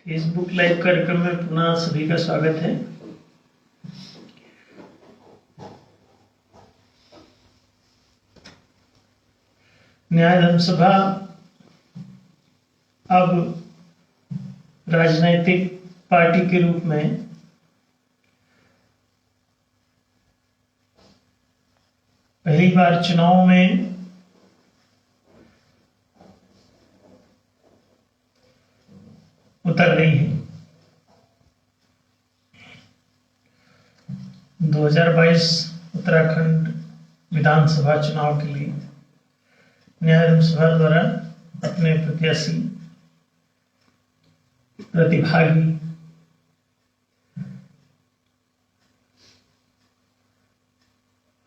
Facebook live कार्यक्रम में पुनः सभी का स्वागत है। न्याय धर्म सभा अब राजनैतिक पार्टी के रूप में पहली बार चुनाव में उतर रही है। 2022 उत्तराखंड विधानसभा चुनाव के लिए न्याय धर्म सभा द्वारा अपने प्रत्याशी, प्रतिभागी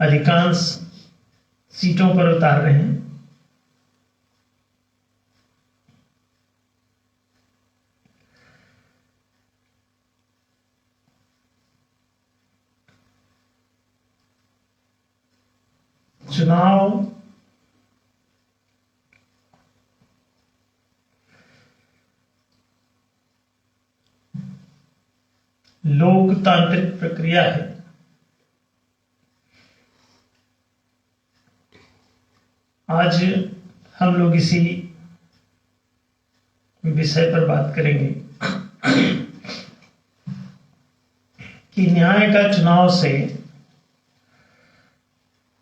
अधिकांश सीटों पर उतार रहे हैं। चुनाव लोकतांत्रिक प्रक्रिया है। आज हम लोग इसी विषय पर बात करेंगे कि न्याय का चुनाव से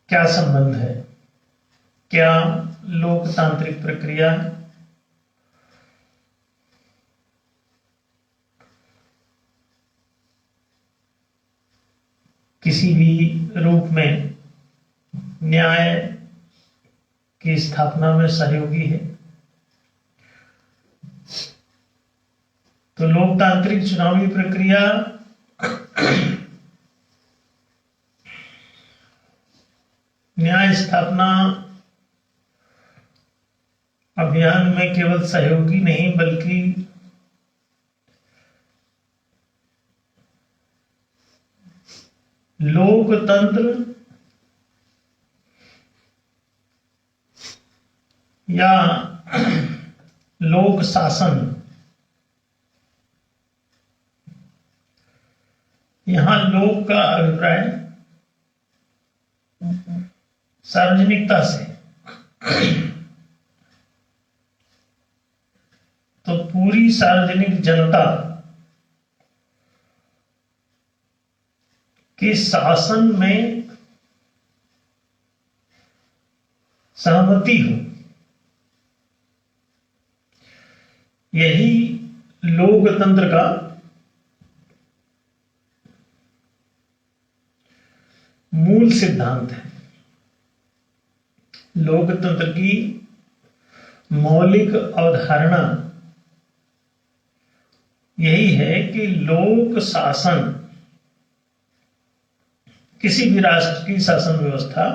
क्या संबंध है, क्या लोकतांत्रिक प्रक्रिया किसी भी रूप में न्याय की स्थापना में सहयोगी है। तो लोकतांत्रिक चुनावी प्रक्रिया न्याय स्थापना अभियान में केवल सहयोगी नहीं बल्कि लोकतंत्र या लोक शासन, यहां लोक का अभिप्राय सार्वजनिकता से, तो पूरी सार्वजनिक जनता के शासन में सहमति हो, यही लोकतंत्र का मूल सिद्धांत है। लोकतंत्र की मौलिक अवधारणा यही है कि लोक शासन, किसी भी राष्ट्र की शासन व्यवस्था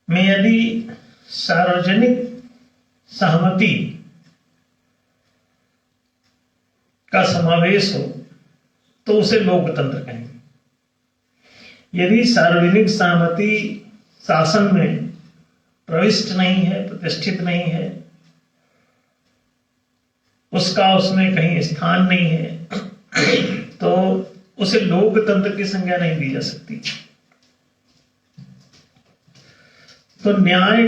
में यदि सार्वजनिक सहमति का समावेश हो तो उसे लोकतंत्र कहेंगे। यदि सार्वजनिक सहमति शासन में प्रविष्ट नहीं है, प्रतिष्ठित नहीं है, उसका उसमें कहीं स्थान नहीं है, तो उसे लोकतंत्र की संज्ञा नहीं दी जा सकती। तो न्याय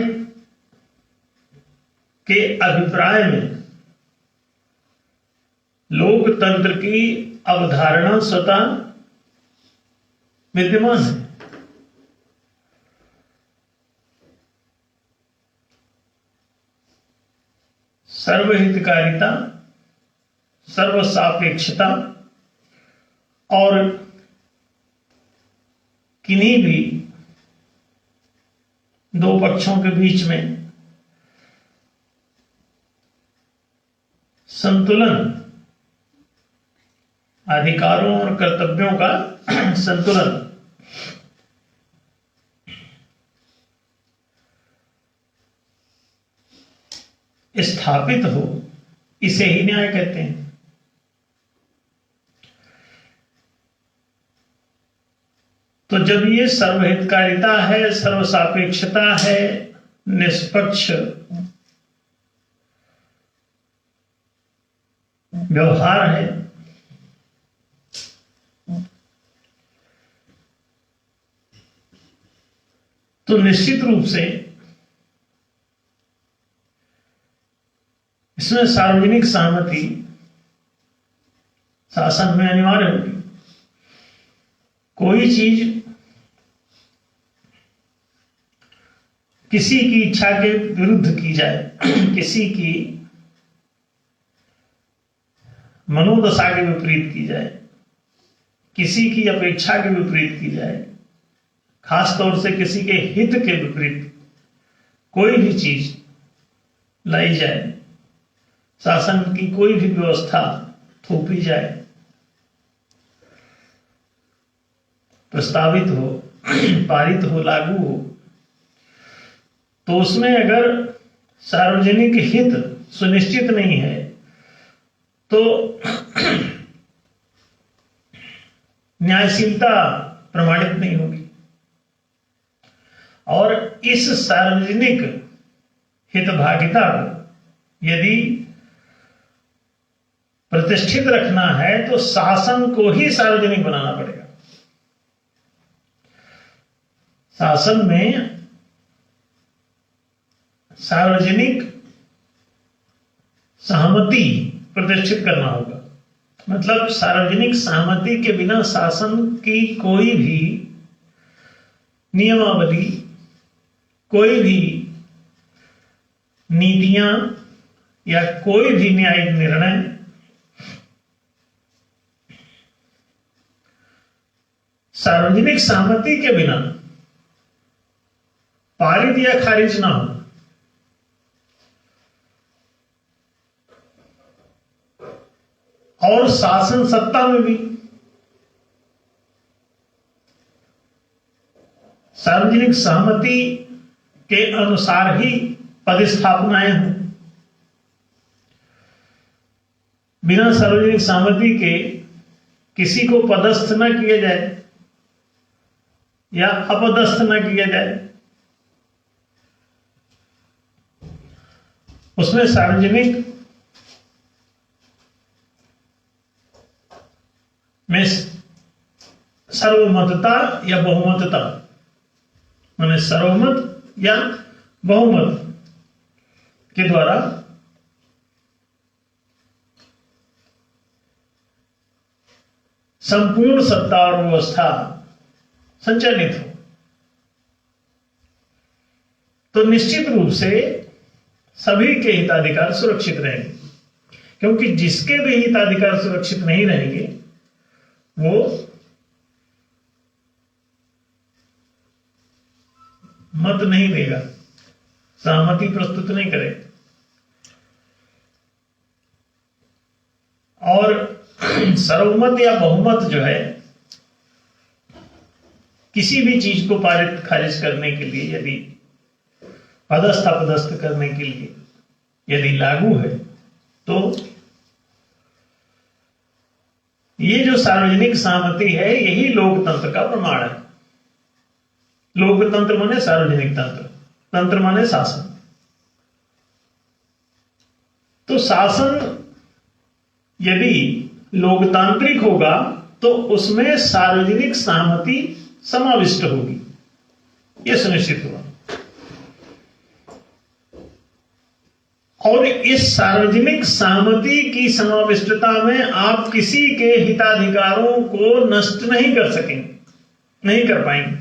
के अभिप्राय में लोकतंत्र की अवधारणा स्वतः विद्यमान है। सर्वहितकारिता, सर्वसापेक्षता और किन्हीं भी दो पक्षों के बीच में संतुलन, अधिकारों और कर्तव्यों का संतुलन स्थापित हो, इसे ही न्याय कहते हैं। तो जब ये सर्वहितकारिता है, सर्वसापेक्षता है, निष्पक्ष व्यवहार है, तो निश्चित रूप से इसमें सार्वजनिक सहमति शासन में अनिवार्य होगी। कोई चीज किसी की इच्छा के विरुद्ध की जाए, किसी की मनोदशा के विपरीत की जाए, किसी की अपेक्षा के विपरीत की जाए, खास तौर से किसी के हित के विपरीत कोई भी चीज लाई जाए, शासन की कोई भी व्यवस्था थोपी जाए, प्रस्तावित हो, पारित हो, लागू हो, तो उसमें अगर सार्वजनिक हित सुनिश्चित नहीं है तो न्यायशीलता प्रमाणित नहीं होगी। और इस सार्वजनिक हितभागिता को यदि प्रतिष्ठित रखना है तो शासन को ही सार्वजनिक बनाना पड़ेगा। शासन में सार्वजनिक सहमति प्रतिष्ठित करना होगा। मतलब सार्वजनिक सहमति के बिना शासन की कोई भी नियमावली, कोई भी नीतियां या कोई भी न्यायिक निर्णय सार्वजनिक सहमति के बिना पारित या खारिज ना हो। और शासन सत्ता में भी सार्वजनिक सहमति के अनुसार ही पदस्थापनाएं हों। बिना सार्वजनिक सहमति के किसी को पदस्थ न किया जाए या अपदस्थ न किया जाए। उसमें सार्वजनिक में सर्वमतता या बहुमतता, माने सर्वमत या बहुमत के द्वारा संपूर्ण सत्ता और व्यवस्था संचालित हो, तो निश्चित रूप से सभी के हिताधिकार सुरक्षित रहेंगे। क्योंकि जिसके भी हिताधिकार सुरक्षित नहीं रहेंगे वो मत नहीं देगा, सहमति प्रस्तुत नहीं करेगा। और सर्वमत या बहुमत जो है, किसी भी चीज को पारित खारिज करने के लिए, यदि पदस्थ अपदस्थ करने के लिए यदि लागू है, तो ये जो सार्वजनिक सहमति है यही लोकतंत्र का प्रमाण है। लोकतंत्र माने सार्वजनिक तंत्र, तंत्र माने शासन। तो शासन यदि लोकतांत्रिक होगा तो उसमें सार्वजनिक सहमति समाविष्ट होगी, यह सुनिश्चित हुआ। और इस सार्वजनिक सहमति की समाविष्टता में आप किसी के हिताधिकारों को नष्ट नहीं कर सकेंगे, नहीं कर पाएंगे,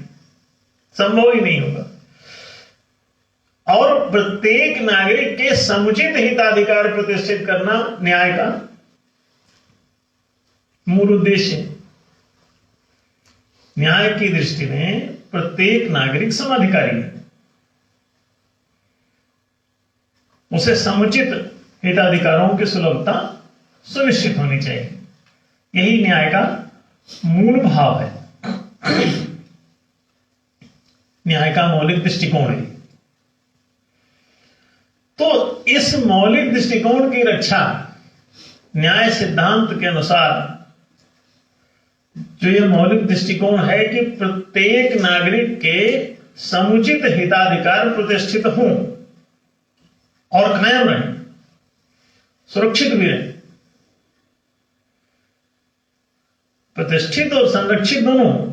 संभव ही नहीं होगा। और प्रत्येक नागरिक के समुचित हिताधिकार प्रतिष्ठित करना न्याय का मूल उद्देश्य है। न्याय की दृष्टि में प्रत्येक नागरिक समाधिकारी है, उसे समुचित हिताधिकारों की सुलभता सुनिश्चित होनी चाहिए। यही न्याय का मूल भाव है, न्याय का मौलिक दृष्टिकोण है। तो इस मौलिक दृष्टिकोण की रक्षा न्याय सिद्धांत के अनुसार, जो यह मौलिक दृष्टिकोण है कि प्रत्येक नागरिक के समुचित हिताधिकार प्रतिष्ठित हों और कायम रहे, सुरक्षित भी रहे, प्रतिष्ठित और संरक्षित दोनों हो।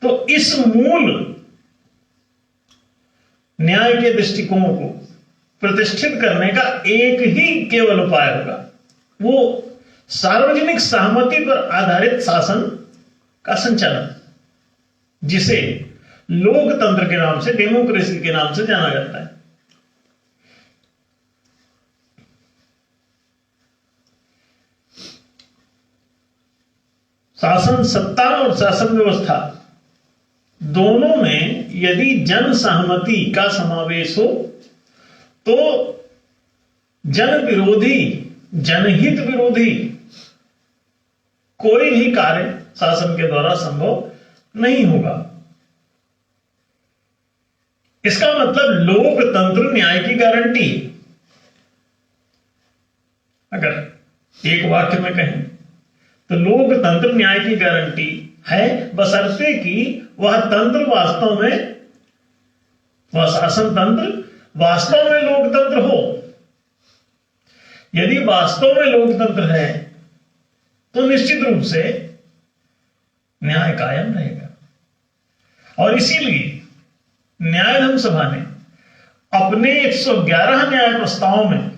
तो इस मूल न्याय के दृष्टिकोण को प्रतिष्ठित करने का एक ही केवल उपाय होगा, वो सार्वजनिक सहमति पर आधारित शासन का संचालन, जिसे लोकतंत्र के नाम से, डेमोक्रेसी के नाम से जाना जाता है। शासन सत्ता और शासन व्यवस्था दोनों में यदि जन सहमति का समावेश हो तो जन विरोधी, जनहित विरोधी कोई भी कार्य शासन के द्वारा संभव नहीं होगा। इसका मतलब लोकतंत्र न्याय की गारंटी है। अगर एक वाक्य में कहें तो लोकतंत्र न्याय की गारंटी है, बशर्ते कि वह तंत्र वास्तव में, वह शासन तंत्र वास्तव में लोकतंत्र हो। यदि वास्तव में लोकतंत्र है तो निश्चित रूप से न्याय कायम रहेगा। और इसीलिए न्यायधर्म सभा ने अपने 111 न्याय प्रस्ताव में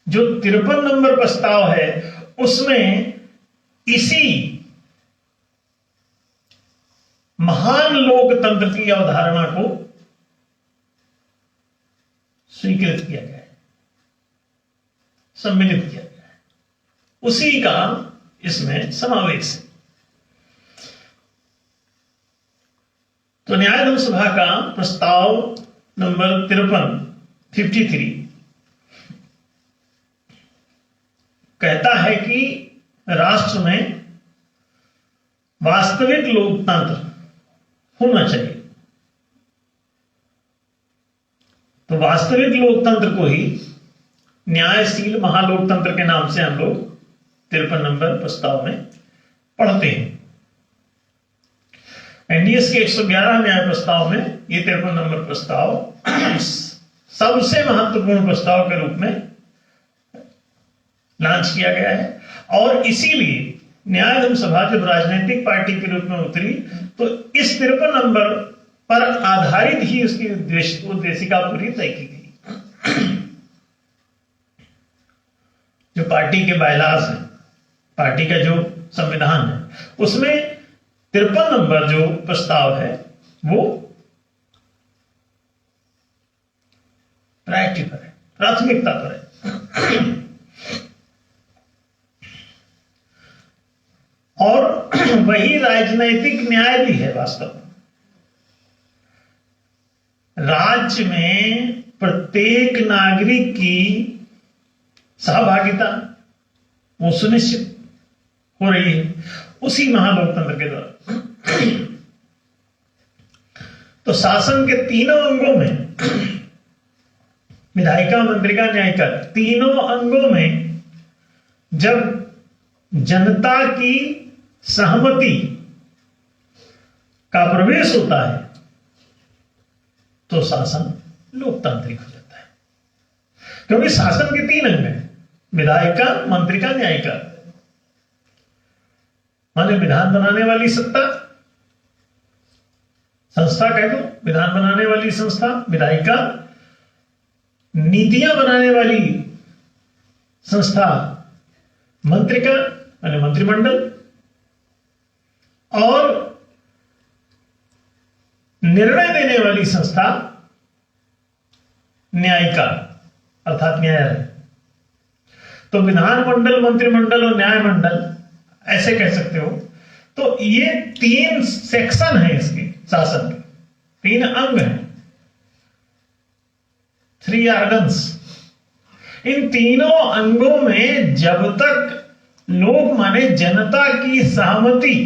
जो 53 नंबर प्रस्ताव है उसमें इसी महान लोकतंत्र की अवधारणा को स्वीकृत किया गया है, सम्मिलित किया गया है, उसी का इसमें समावेश है। तो न्यायधर्म सभा का प्रस्ताव नंबर 53 कहता है कि राष्ट्र में वास्तविक लोकतंत्र होना चाहिए। तो वास्तविक लोकतंत्र को ही न्यायशील महालोकतंत्र के नाम से हम लोग 53 नंबर प्रस्ताव में पढ़ते हैं। एनडीएस के 111 न्याय प्रस्ताव में ये 53 नंबर प्रस्ताव सबसे महत्वपूर्ण प्रस्ताव के रूप में लॉन्च किया गया है। और इसीलिए न्यायधर्म सभा जब राजनीतिक पार्टी के रूप में उतरी तो इस 53 नंबर पर आधारित ही उसकी उद्देशिका पूरी तय की गई। जो पार्टी के बायलाज है, पार्टी का जो संविधान है, उसमें 53 नंबर जो प्रस्ताव है वो प्रायोरिटी पर है, प्राथमिकता पर है। और वही राजनैतिक न्याय भी है। वास्तव में राज्य में प्रत्येक नागरिक की सहभागिता वो सुनिश्चित हो रही है उसी महालोकतंत्र के द्वारा। तो शासन के तीनों अंगों में, विधायिका, मंत्रिका, न्यायिका, तीनों अंगों में जब जनता की सहमति का प्रवेश होता है तो शासन लोकतांत्रिक हो जाता है। क्योंकि शासन के 3 अंग हैं, विधायिका, मंत्रिका, न्यायिका। माने विधान बनाने वाली सत्ता, संस्था कह दो, विधान बनाने वाली संस्था विधायिका, नीतियां बनाने वाली संस्था मंत्रिका यानी मंत्रिमंडल, और निर्णय देने वाली संस्था न्यायिका अर्थात न्यायालय। तो विधानमंडल, मंत्रिमंडल और न्यायमंडल ऐसे कह सकते हो। तो ये 3 सेक्शन है इसके शासन के, 3 अंग हैं, 3 ऑर्गन्स। इन तीनों अंगों में जब तक लोग माने जनता की सहमति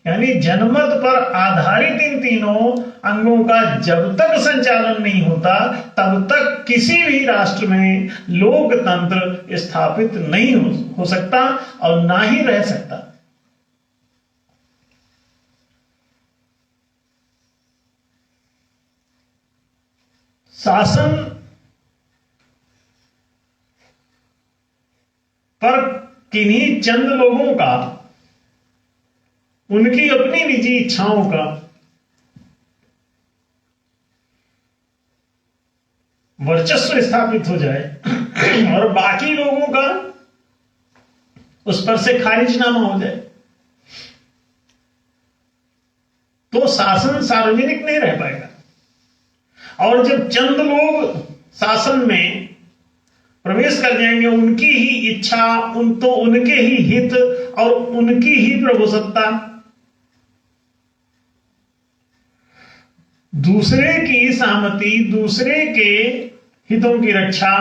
यानी जनमत पर आधारित इन तीनों अंगों का जब तक संचालन नहीं होता तब तक किसी भी राष्ट्र में लोकतंत्र स्थापित नहीं हो सकता और ना ही रह सकता। शासन पर किन्हीं चंद लोगों का, उनकी अपनी निजी इच्छाओं का वर्चस्व स्थापित हो जाए और बाकी लोगों का उस पर से खारिजनामा हो जाए, तो शासन सार्वजनिक नहीं रह पाएगा। और जब चंद लोग शासन में प्रवेश कर जाएंगे, उनकी ही इच्छा, उनके ही हित और उनकी ही प्रभुसत्ता दूसरे की सहमति, दूसरे के हितों की रक्षा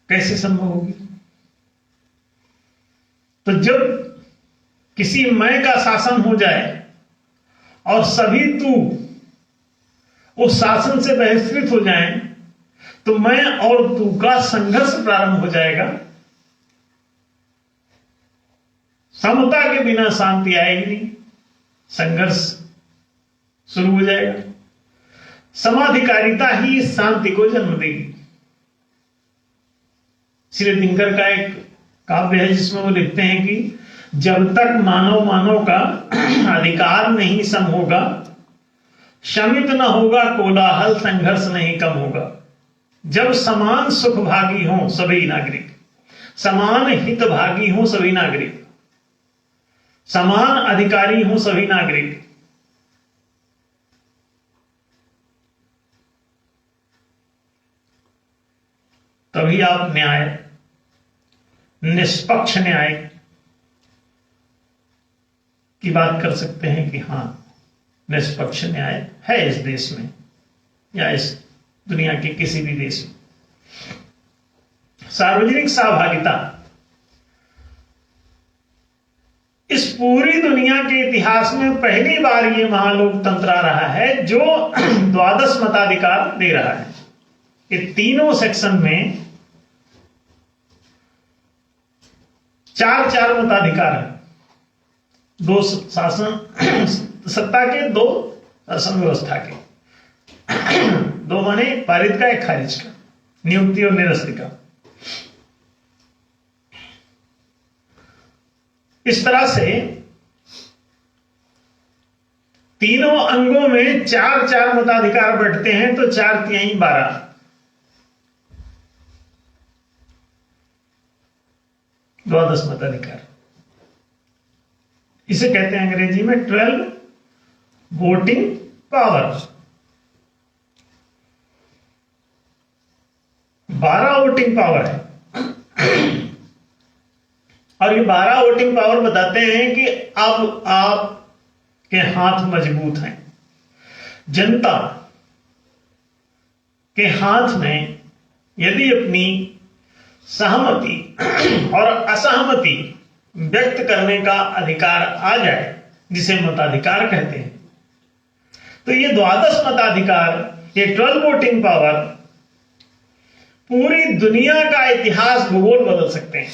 कैसे संभव होगी? तो जब किसी मैं का शासन हो जाए और सभी तू उस शासन से बहिष्कृत हो जाएं, तो मैं और तू का संघर्ष प्रारंभ हो जाएगा। समता के बिना शांति आएगी नहीं, संघर्ष शुरू हो जाएगा। समाधिकारिता ही शांति को जन्म देगी। श्री दिनकर का एक काव्य है जिसमें वो लिखते हैं कि जब तक मानव का अधिकार नहीं सम होगा, शमित न होगा कोलाहल, संघर्ष नहीं कम होगा। जब समान सुख भागी हों सभी नागरिक, समान हित भागी हों सभी नागरिक, समान अधिकारी हों सभी नागरिक, तभी आप न्याय, निष्पक्ष न्याय की बात कर सकते हैं कि हां, निष्पक्ष न्याय है इस देश में या इस दुनिया के किसी भी देश में। सार्वजनिक सहभागिता इस पूरी दुनिया के इतिहास में पहली बार ये महालोकतंत्र आ रहा है जो द्वादश मताधिकार दे रहा है। ये तीनों सेक्शन में 4-4 मताधिकार है, 2 शासन सत्ता के, 2 शासन व्यवस्था के, 2 माने पारित का, 1 खारिज का, नियुक्ति और निरस्ती का। इस तरह से तीनों अंगों में 4-4 मताधिकार बैठते हैं, तो 4×3 12, द्वादश मताधिकार। इसे कहते हैं अंग्रेजी में 12 वोटिंग पावर। 12 वोटिंग पावर है। और ये 12 वोटिंग पावर बताते हैं कि अब आपके हाथ मजबूत हैं। जनता के हाथ में यदि अपनी सहमति और असहमति व्यक्त करने का अधिकार आ जाए, जिसे मताधिकार कहते हैं, तो ये द्वादश मताधिकार, ये 12 वोटिंग पावर पूरी दुनिया का इतिहास, भूगोल बदल सकते हैं।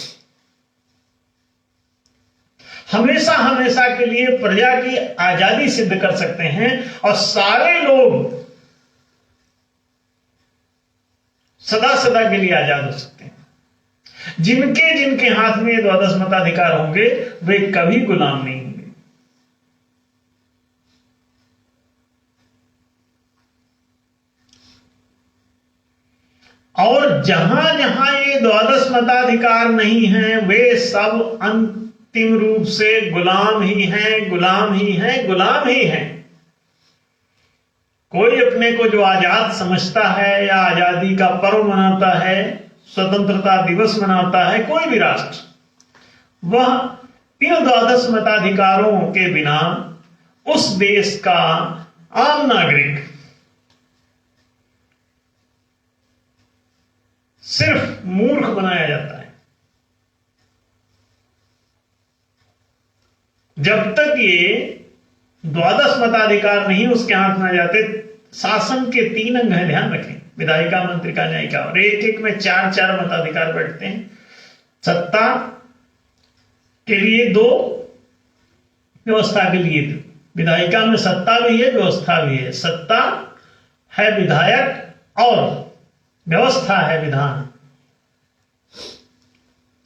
हमेशा हमेशा के लिए प्रजा की आजादी सिद्ध कर सकते हैं और सारे लोग सदा सदा के लिए आजाद हो सकते हैं। जिनके जिनके हाथ में द्वादश मताधिकार होंगे वे कभी गुलाम नहीं होंगे। और जहां जहां ये द्वादश मताधिकार नहीं है, वे सब अंतिम रूप से गुलाम ही हैं, गुलाम ही हैं, गुलाम ही हैं। कोई अपने को जो आजाद समझता है या आजादी का पर्व मनाता है, स्वतंत्रता दिवस मनाता है, कोई भी राष्ट्र, वह इन द्वादश मताधिकारों के बिना उस देश का आम नागरिक सिर्फ मूर्ख बनाया जाता है। जब तक ये द्वादश मताधिकार नहीं उसके हाथ में आ जाते, शासन के 3 अंग हैं, ध्यान रखें, विधायिका, मंत्रिका, न्यायिका, और एक एक में 4-4 मताधिकार बैठते हैं। सत्ता के लिए 2, व्यवस्था के लिए 2। विधायिका में सत्ता भी है, व्यवस्था भी है। सत्ता है विधायक और व्यवस्था है विधान।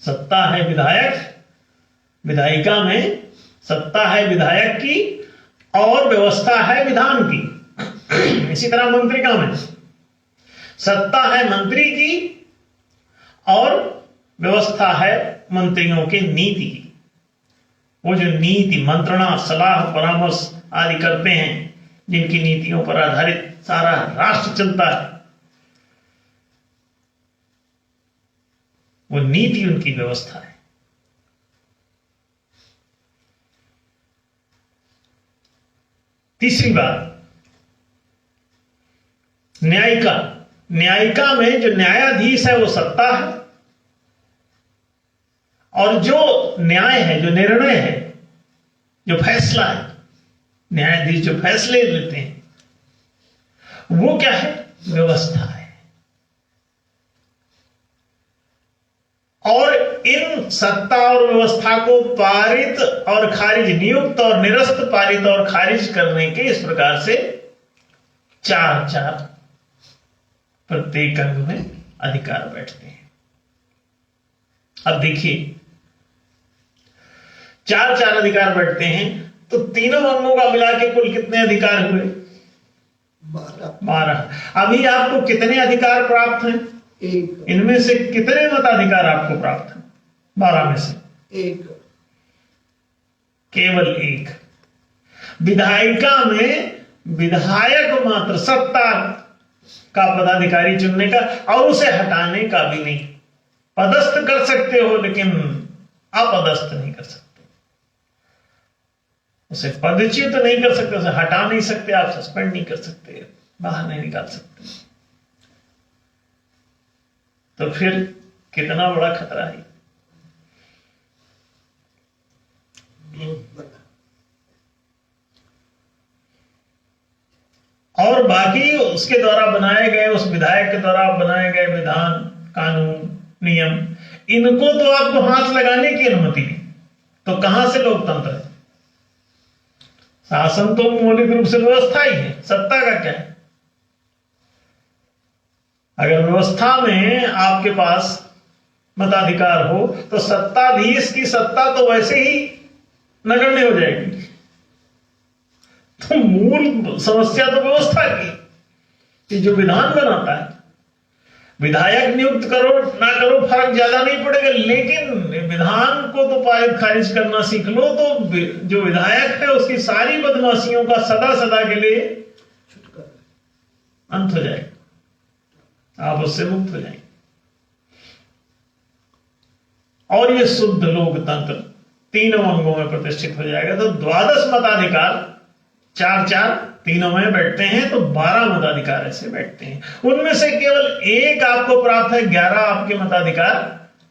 सत्ता है विधायक, विधायिका में सत्ता है विधायक की और व्यवस्था है विधान की। इसी तरह मंत्रिका में सत्ता है मंत्री की और व्यवस्था है मंत्रियों के नीति की। वो जो नीति, मंत्रणा, सलाह, परामर्श आदि करते हैं, जिनकी नीतियों पर आधारित सारा राष्ट्र चलता है, वो नीति उनकी व्यवस्था है। तीसरी बात, न्यायिका। न्यायिका में जो न्यायाधीश है वो सत्ता है, और जो न्याय है, जो निर्णय है, जो फैसला है, न्यायाधीश जो फैसले लेते हैं, वो क्या है? व्यवस्था है। और इन सत्ता और व्यवस्था को पारित और खारिज, नियुक्त और निरस्त, पारित और खारिज करने के इस प्रकार से चार चार प्रत्येक अंग में अधिकार बैठते हैं। अब देखिए, चार चार अधिकार बैठते हैं, तो तीनों अंगों का मिला के कुल कितने अधिकार हुए? 12। अभी आपको कितने अधिकार प्राप्त हैं? 1। इनमें से कितने मताधिकार आपको प्राप्त हैं? 12 में से 1, केवल 1। विधायिका में विधायक मात्र सत्ता का पदाधिकारी चुनने का और उसे हटाने का भी नहीं। पदस्थ कर सकते हो लेकिन अपदस्थ नहीं कर सकते। उसे पदच्युत तो नहीं कर सकते, उसे हटा नहीं सकते, आप सस्पेंड नहीं कर सकते, बाहर नहीं निकाल सकते। तो फिर कितना बड़ा खतरा है। और बाकी उसके द्वारा बनाए गए, उस विधायक के द्वारा बनाए गए विधान, कानून, नियम, इनको तो आपको हाथ लगाने की अनुमति नहीं। तो कहां से लोकतंत्र है? शासन तो मौलिक रूप से व्यवस्था ही है, सत्ता का क्या है? अगर व्यवस्था में आपके पास मताधिकार हो तो सत्ताधीश की सत्ता तो वैसे ही नगण्य हो जाएगी। तो मूल समस्या तो व्यवस्था की कि जो विधान बनाता है, विधायक नियुक्त करो ना करो फर्क ज्यादा नहीं पड़ेगा, लेकिन विधान को तो पारित खारिज करना सीख लो, तो जो विधायक है उसकी सारी बदमाशियों का सदा सदा के लिए अंत हो जाएगा, आप उससे मुक्त हो जाएंगे। और ये शुद्ध लोकतंत्र तीनों अंगों में प्रतिष्ठित हो जाएगा। तो 12 मताधिकार, 4-4 तीनों में बैठते हैं, तो 12 मताधिकार ऐसे बैठते हैं। उनमें से केवल 1 आपको प्राप्त है, 11 आपके मताधिकार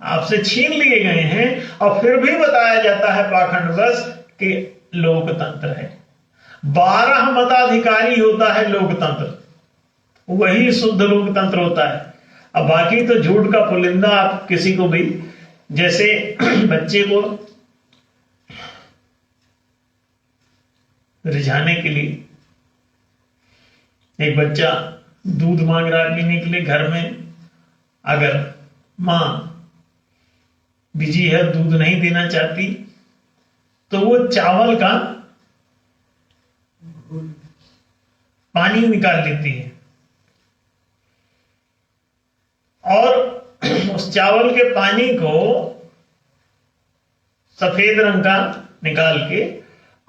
आपसे छीन लिए गए हैं। और फिर भी बताया जाता है पाखंडवश कि लोकतंत्र है। 12 मताधिकारी होता है लोकतंत्र, वही शुद्ध लोकतंत्र होता है। अब बाकी तो झूठ का पुलिंदा। आप किसी को भी, जैसे बच्चे को रिझाने के लिए, एक बच्चा दूध मांग रहा है पीने के लिए घर में, अगर मां बिजी है, दूध नहीं देना चाहती, तो वो चावल का पानी निकाल लेती है और उस चावल के पानी को सफेद रंग का निकाल के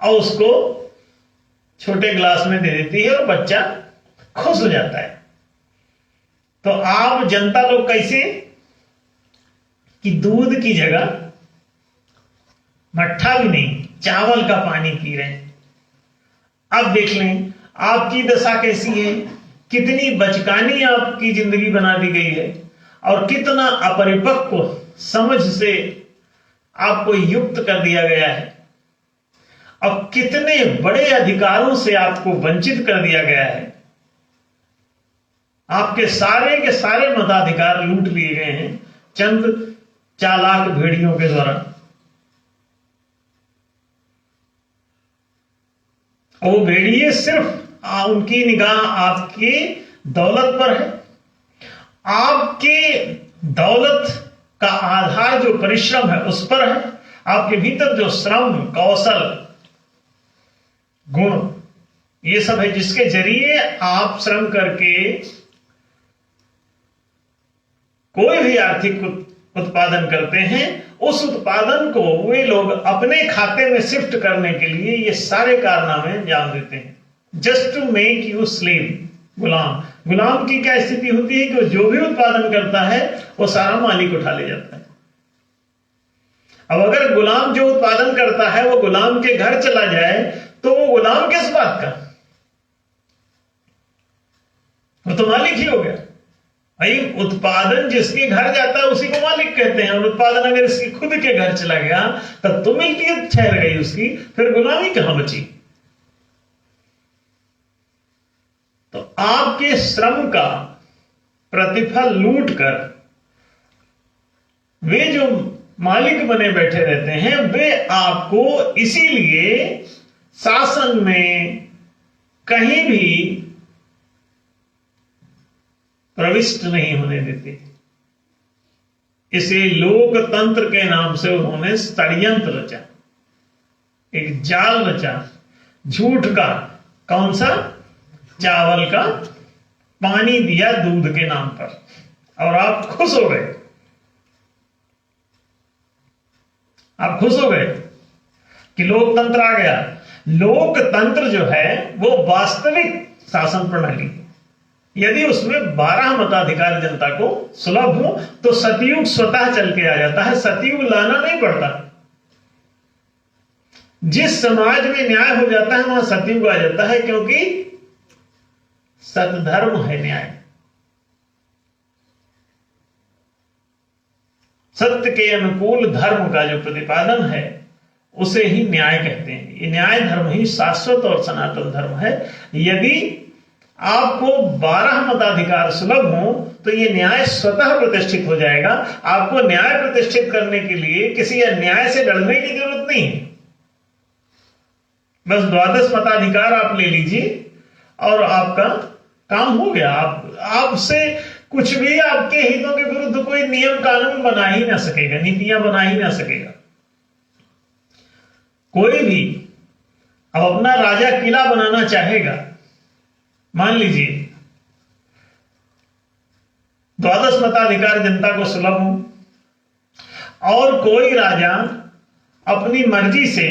और उसको छोटे गिलास में दे देती है और बच्चा खुश हो जाता है। तो आप जनता लोग कैसे कि दूध की जगह मट्ठा भी नहीं, चावल का पानी पी रहे हैं। अब देख लें आपकी दशा कैसी है, कितनी बचकानी आपकी जिंदगी बना दी गई है और कितना अपरिपक्व समझ से आपको युक्त कर दिया गया है और कितने बड़े अधिकारों से आपको वंचित कर दिया गया है। आपके सारे के सारे मताधिकार लूट लिए गए हैं चंद चालाक भेड़ियों के द्वारा। वो भेड़िए सिर्फ उनकी निगाह आपकी दौलत पर है। आपकी दौलत का आधार जो परिश्रम है उस पर है। आपके भीतर जो श्रम, कौशल, गुण, ये सब है जिसके जरिए आप श्रम करके कोई भी आर्थिक उत्पादन करते हैं। उस उत्पादन को वे लोग अपने खाते में शिफ्ट करने के लिए ये सारे कारनामे अंजाम देते हैं। Just to make you slave, गुलाम। गुलाम की क्या स्थिति होती है कि जो भी उत्पादन करता है वो सारा मालिक उठा ले जाता है। अब अगर गुलाम जो उत्पादन करता है वो गुलाम के घर चला जाए तो वो गुलाम किस बात का? वो तो मालिक ही हो गया भाई। उत्पादन जिसके घर जाता है उसी को मालिक कहते हैं। और उत्पादन अगर इसके खुद के घर चला गया तब तो मिल्कियत ठहर गई उसकी, फिर गुलामी कहां बची? तो आपके श्रम का प्रतिफल लूट कर वे जो मालिक बने बैठे रहते हैं, वे आपको इसीलिए शासन में कहीं भी प्रविष्ट नहीं होने देते। इसे लोकतंत्र के नाम से उन्होंने षड्यंत्र रचा, एक जाल रचा झूठ का। कौन सा? चावल का पानी दिया दूध के नाम पर, और आप खुश हो गए। आप खुश हो गए कि लोकतंत्र आ गया। लोकतंत्र जो है वो वास्तविक शासन प्रणाली है। यदि उसमें 12 मताधिकार जनता को सुलभ हो तो सतयुग स्वतः चल के आ जाता है, सतयुग लाना नहीं पड़ता। जिस समाज में न्याय हो जाता है वहां सतयुग आ जाता है, क्योंकि सतधर्म है न्याय। सत्य के अनुकूल धर्म का जो प्रतिपादन है उसे ही न्याय कहते हैं। ये न्याय धर्म ही शाश्वत और सनातन धर्म है। यदि आपको 12 मताधिकार सुलभ हो तो ये न्याय स्वतः प्रतिष्ठित हो जाएगा। आपको न्याय प्रतिष्ठित करने के लिए किसी अन्याय से लड़ने की जरूरत नहीं है। बस 12 मताधिकार आप ले लीजिए और आपका काम हो गया। आपसे कुछ भी आपके हितों के विरुद्ध कोई नियम कानून बना ही ना सकेगा, नीतियां बना ही ना सकेगा। कोई भी अब अपना राजा किला बनाना चाहेगा, मान लीजिए 12 मताधिकार जनता को सुलभ हो और कोई राजा अपनी मर्जी से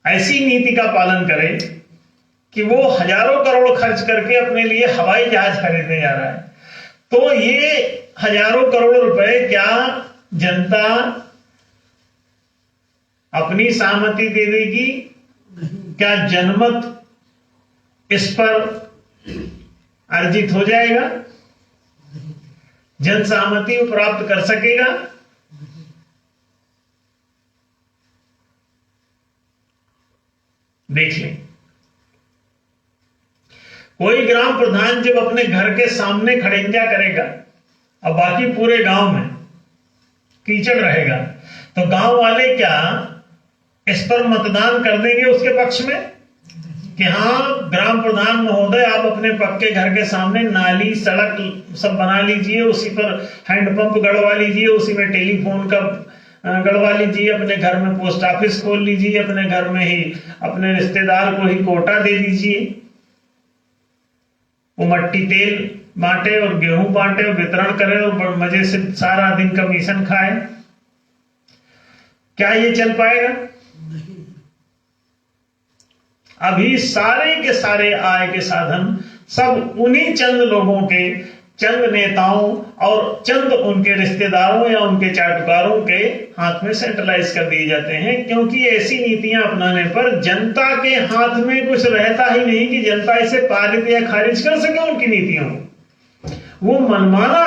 ऐसी नीति का पालन करे कि वो हजारों करोड़ खर्च करके अपने लिए हवाई जहाज खरीदने जा रहा है, तो ये हजारों करोड़ रुपए क्या जनता अपनी सहमति दे देगी? क्या जनमत इस पर अर्जित हो जाएगा? जन सहमति प्राप्त कर सकेगा? देख लें, कोई ग्राम प्रधान जब अपने घर के सामने खड़ंजा करेगा और बाकी पूरे गांव में कीचड़ रहेगा, तो गांव वाले क्या इस पर मतदान कर देंगे उसके पक्ष में कि हाँ ग्राम प्रधान महोदय आप अपने पक्के घर के सामने नाली सड़क सब बना लीजिए, उसी पर हैंडपंप गड़वा लीजिए, उसी में टेलीफोन का गड़वा लीजिए, अपने घर में पोस्ट ऑफिस खोल लीजिए, अपने घर में ही अपने रिश्तेदार को ही कोटा दे दीजिए, वो मट्टी तेल बांटे और गेहूं बांटे और वितरण करे और मजे से सारा दिन कमीशन खाए। क्या ये चल पाएगा? अभी सारे के सारे आय के साधन सब उन्हीं चंद लोगों के, चंद नेताओं और चंद उनके रिश्तेदारों या उनके चाटुकारों के हाथ में सेंट्रलाइज कर दिए जाते हैं, क्योंकि ऐसी नीतियां अपनाने पर जनता के हाथ में कुछ रहता ही नहीं कि जनता इसे पारित या खारिज कर सके उनकी नीतियों को। वो मनमाना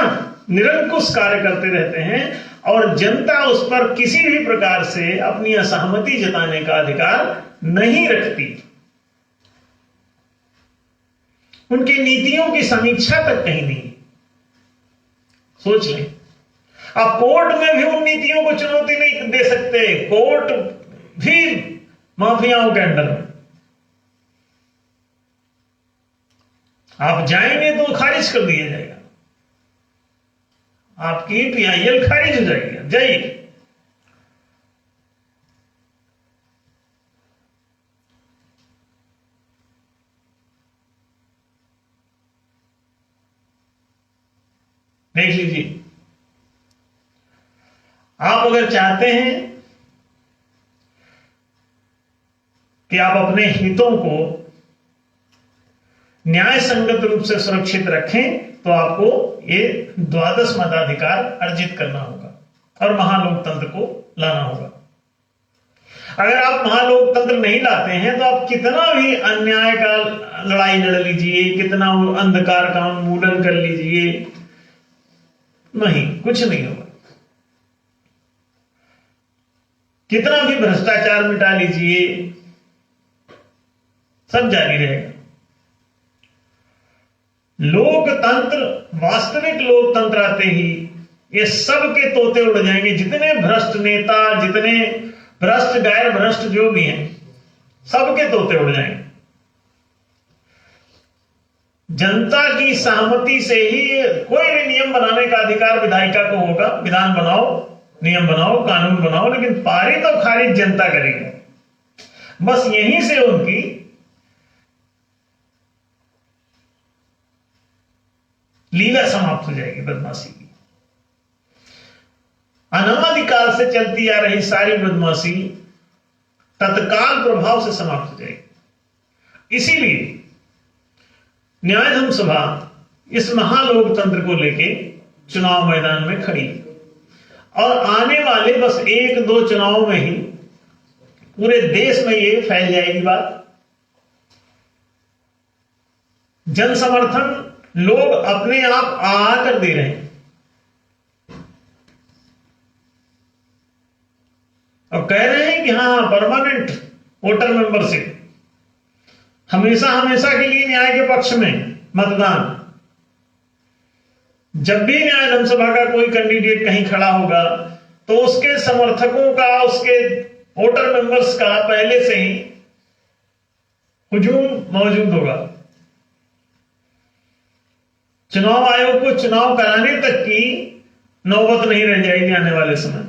निरंकुश कार्य करते रहते हैं और जनता उस पर किसी भी प्रकार से अपनी असहमति जताने का अधिकार नहीं रखती। उनकी नीतियों की समीक्षा तक कहीं नहीं। सोच लें, आप कोर्ट में भी उन नीतियों को चुनौती नहीं दे सकते। कोर्ट भी माफियाओं के अंडर में, आप जाएंगे तो खारिज कर दिया जाएगा। आपकी PIL खारिज हो जाएगी। जाइए। देख लीजिए, आप अगर चाहते हैं कि आप अपने हितों को न्याय संगत रूप से सुरक्षित रखें तो आपको ये द्वादश मताधिकार अर्जित करना होगा और महालोकतंत्र को लाना होगा। अगर आप महालोकतंत्र नहीं लाते हैं तो आप कितना भी अन्याय का लड़ाई लड़ लीजिए, कितना अंधकार का उन्मूलन कर लीजिए, नहीं, कुछ नहीं होगा। कितना भी भ्रष्टाचार मिटा लीजिए, सब जारी रहेगा। लोकतंत्र, वास्तविक लोकतंत्र आते ही ये सब के तोते उड़ जाएंगे। जितने भ्रष्ट नेता, जितने भ्रष्ट गैर भ्रष्ट जो भी हैं, सबके तोते उड़ जाएंगे। जनता की सहमति से ही कोई भी नियम बनाने का अधिकार विधायिका को होगा। विधान बनाओ, नियम बनाओ, कानून बनाओ, लेकिन पारित और खारिज जनता करेगी। बस यहीं से उनकी लीला समाप्त हो जाएगी बदमाशी की। अनादिकाल से चलती आ रही सारी बदमाशी तत्काल प्रभाव से समाप्त हो जाएगी। इसीलिए न्याय धर्म सभा इस महालोकतंत्र को लेके चुनाव मैदान में खड़ी है और आने वाले बस 1-2 चुनाव में ही पूरे देश में ये फैल जाएगी बात। जन समर्थन लोग अपने आप आ कर दे रहे हैं और कह रहे हैं कि हाँ, परमानेंट वोटर मेंबरशिप, हमेशा हमेशा के लिए न्याय के पक्ष में मतदान। जब भी न्याय धर्म सभा का कोई कैंडिडेट कहीं खड़ा होगा तो उसके समर्थकों का, उसके वोटर मेंबर्स का पहले से ही हुजूम मौजूद होगा। चुनाव आयोग को चुनाव कराने तक की नौबत नहीं रह जाएगी आने वाले समय।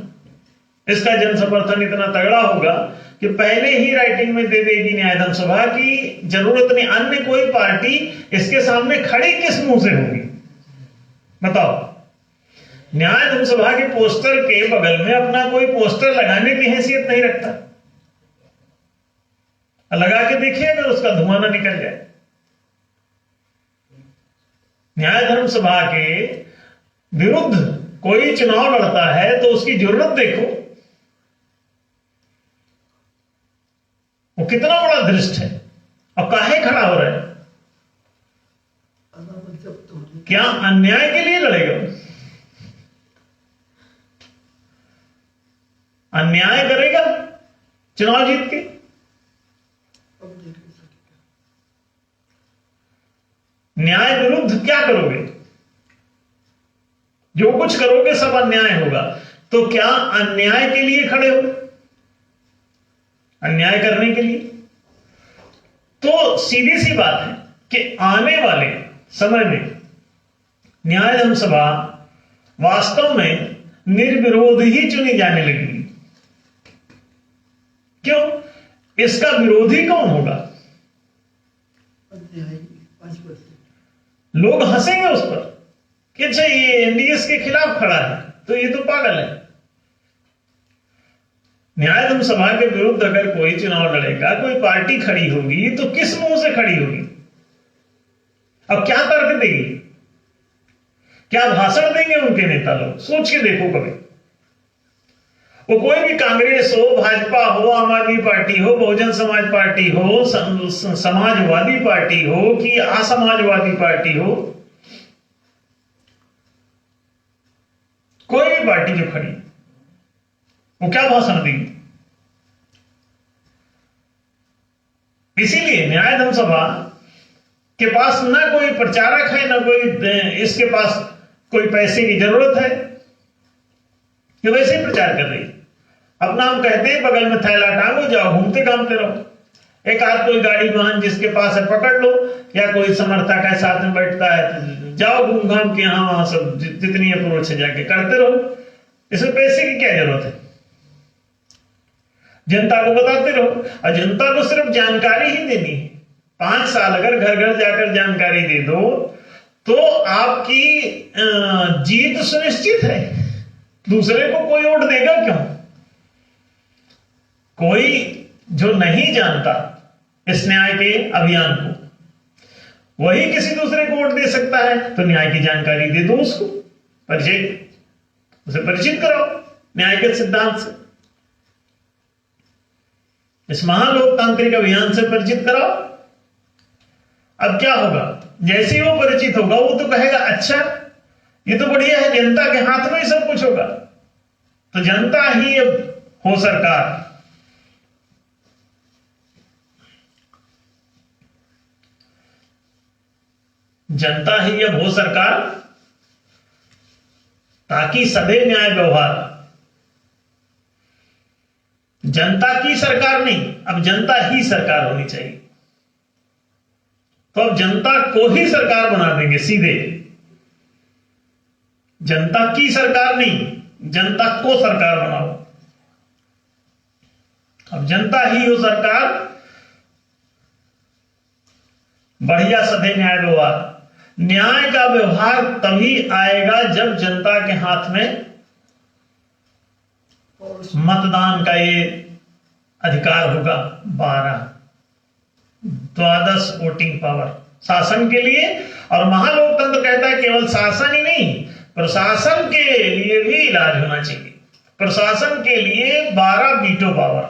इसका जन समर्थन इतना तगड़ा होगा कि पहले ही राइटिंग में दे देगी न्याय धर्म सभा की जरूरत नहीं, अन्य कोई पार्टी इसके सामने खड़ी किस मुंह से होगी बताओ। न्याय धर्म सभा के पोस्टर के बगल में अपना कोई पोस्टर लगाने की हैसियत नहीं रखता। लगा के देखिए अगर उसका धुआं ना निकल जाए। न्याय धर्म सभा के विरुद्ध कोई चुनाव लड़ता है तो उसकी जरूरत देखो, वो कितना बड़ा दृष्ट है और काहे खड़ा हो रहा है। क्या अन्याय के लिए लड़ेगा? अन्याय करेगा चुनाव जीत के? न्याय विरुद्ध क्या करोगे? जो कुछ करोगे सब अन्याय होगा। तो क्या अन्याय के लिए खड़े हो? अन्याय करने के लिए? तो सीधी सी बात है कि आने वाले समय में न्याय धर्म सभा वास्तव में निर्विरोध ही चुनी जाने लगेगी। क्यों? इसका विरोधी कौन होगा? लोग हंसेंगे उस पर कि अच्छा ये एनडीएस के खिलाफ खड़ा है तो ये तो पागल है। न्याय धर्म सभा के विरुद्ध अगर कोई चुनाव लड़ेगा, कोई पार्टी खड़ी होगी तो किस मुंह से खड़ी होगी? अब क्या तर्क देगी? क्या भाषण देंगे उनके नेता लोग? सोच के देखो कभी। वो कोई भी कांग्रेस हो, भाजपा हो, आम आदमी पार्टी हो, बहुजन समाज पार्टी हो, समाजवादी पार्टी हो कि असमाजवादी पार्टी हो, कोई भी पार्टी जो खड़ी, वो क्या भाषण देगी? इसीलिए न्याय धर्म सभा के पास ना कोई प्रचारक है, ना कोई इसके पास कोई पैसे की जरूरत है कि वैसे ही प्रचार कर रही है। अपना हम कहते हैं बगल में थैला टांगो, जाओ घूमते घामते रहो। एक आध कोई गाड़ी वाहन जिसके पास है पकड़ लो, या कोई समर्थक है साथ में बैठता है तो जाओ घूम घाम के यहाँ वहां सब जितनी अप्रोच है जाके करते रहो, इसमें पैसे की क्या जरूरत है? जनता को बताते रहो, और जनता को सिर्फ जानकारी ही देनी है। 5 साल अगर घर घर जाकर जानकारी दे दो तो आपकी जीत सुनिश्चित है। दूसरे को कोई वोट देगा क्यों? कोई जो नहीं जानता इस न्याय के अभियान को, वही किसी दूसरे को वोट दे सकता है। तो न्याय की जानकारी दे दो उसको, उसे परिचित कराओ न्याय के सिद्धांत से, इस महालोकतांत्रिक अभियान से परिचित कराओ। अब क्या होगा? जैसे ही वो परिचित होगा वो तो कहेगा अच्छा ये तो बढ़िया है, जनता के हाथ में ही सब कुछ होगा। तो जनता ही अब हो सरकार। जनता ही अब हो सरकार, ताकि सदे न्याय व्यवहार। जनता की सरकार नहीं, अब जनता ही सरकार होनी चाहिए। तो अब जनता को ही सरकार बना देंगे सीधे, जनता की सरकार नहीं, जनता को सरकार बनाओ। अब जनता ही हो सरकार, बढ़िया सधे न्याय व्यवहार। न्याय का व्यवहार तभी आएगा जब जनता के हाथ में मतदान का ये अधिकार होगा। 12 वोटिंग पावर शासन के लिए। और महालोकतंत्र कहता है केवल शासन ही नहीं, प्रशासन के लिए भी इलाज होना चाहिए। प्रशासन के लिए 12 वीटो पावर।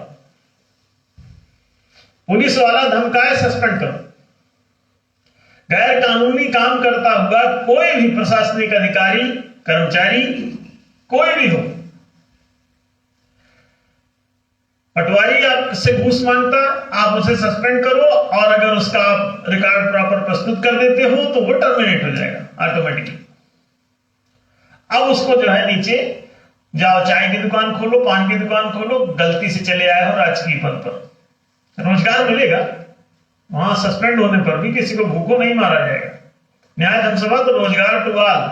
पुलिस वाला धमकाए सस्पेंड करो। गैर कानूनी काम करता हुआ कोई भी प्रशासनिक अधिकारी कर्मचारी कोई भी हो, पटवारी आपसे घूस मांगता, आप उसे सस्पेंड करो, और अगर उसका रिकॉर्ड प्रॉपर प्रस्तुत कर देते हो तो वो टर्मिनेट हो जाएगा ऑटोमेटिकली। अब उसको जो है नीचे जाओ, चाय की दुकान खोलो, पान की दुकान खोलो, गलती से चले आए हो राजकीय पद पर, रोजगार मिलेगा। वहां सस्पेंड होने पर भी किसी को भूखों नहीं मारा जाएगा। न्याय धर्मसभा तो रोजगार to all,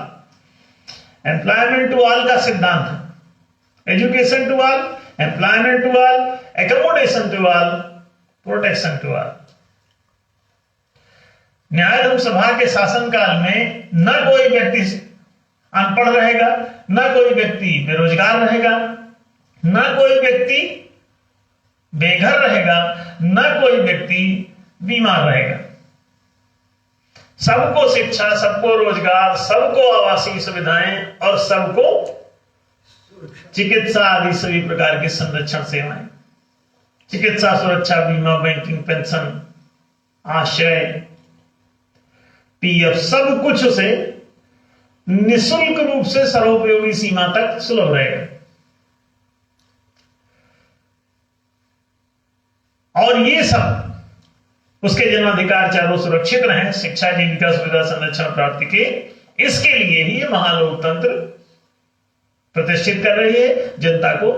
employment to all का सिद्धांत है। Education to all, employment to all, accommodation to all, protection to all. न्याय धर्मसभा के शासनकाल में न कोई व्यक्ति अनपढ़ रहेगा, न कोई व्यक्ति बेरोजगार रहेगा, न कोई व्यक्ति बेघर रहेगा, न कोई व्यक्ति बीमार रहेगा। सबको शिक्षा, सबको रोजगार, सबको आवासीय सुविधाएं और सबको चिकित्सा आदि सभी प्रकार की संरक्षण सेवाएं, चिकित्सा सुरक्षा बीमा, बैंकिंग, पेंशन, आश्रय, पीएफ, सब कुछ उसे निःशुल्क रूप से सर्वोपयोगी सीमा तक सुलभ रहेगा। और ये सब उसके जन्माधिकार चारों सुरक्षित रहें, शिक्षा, जीविका, सुविधा, संरक्षण प्राप्ति के, इसके लिए ही महालोकतंत्र प्रतिष्ठित कर रही है, जनता को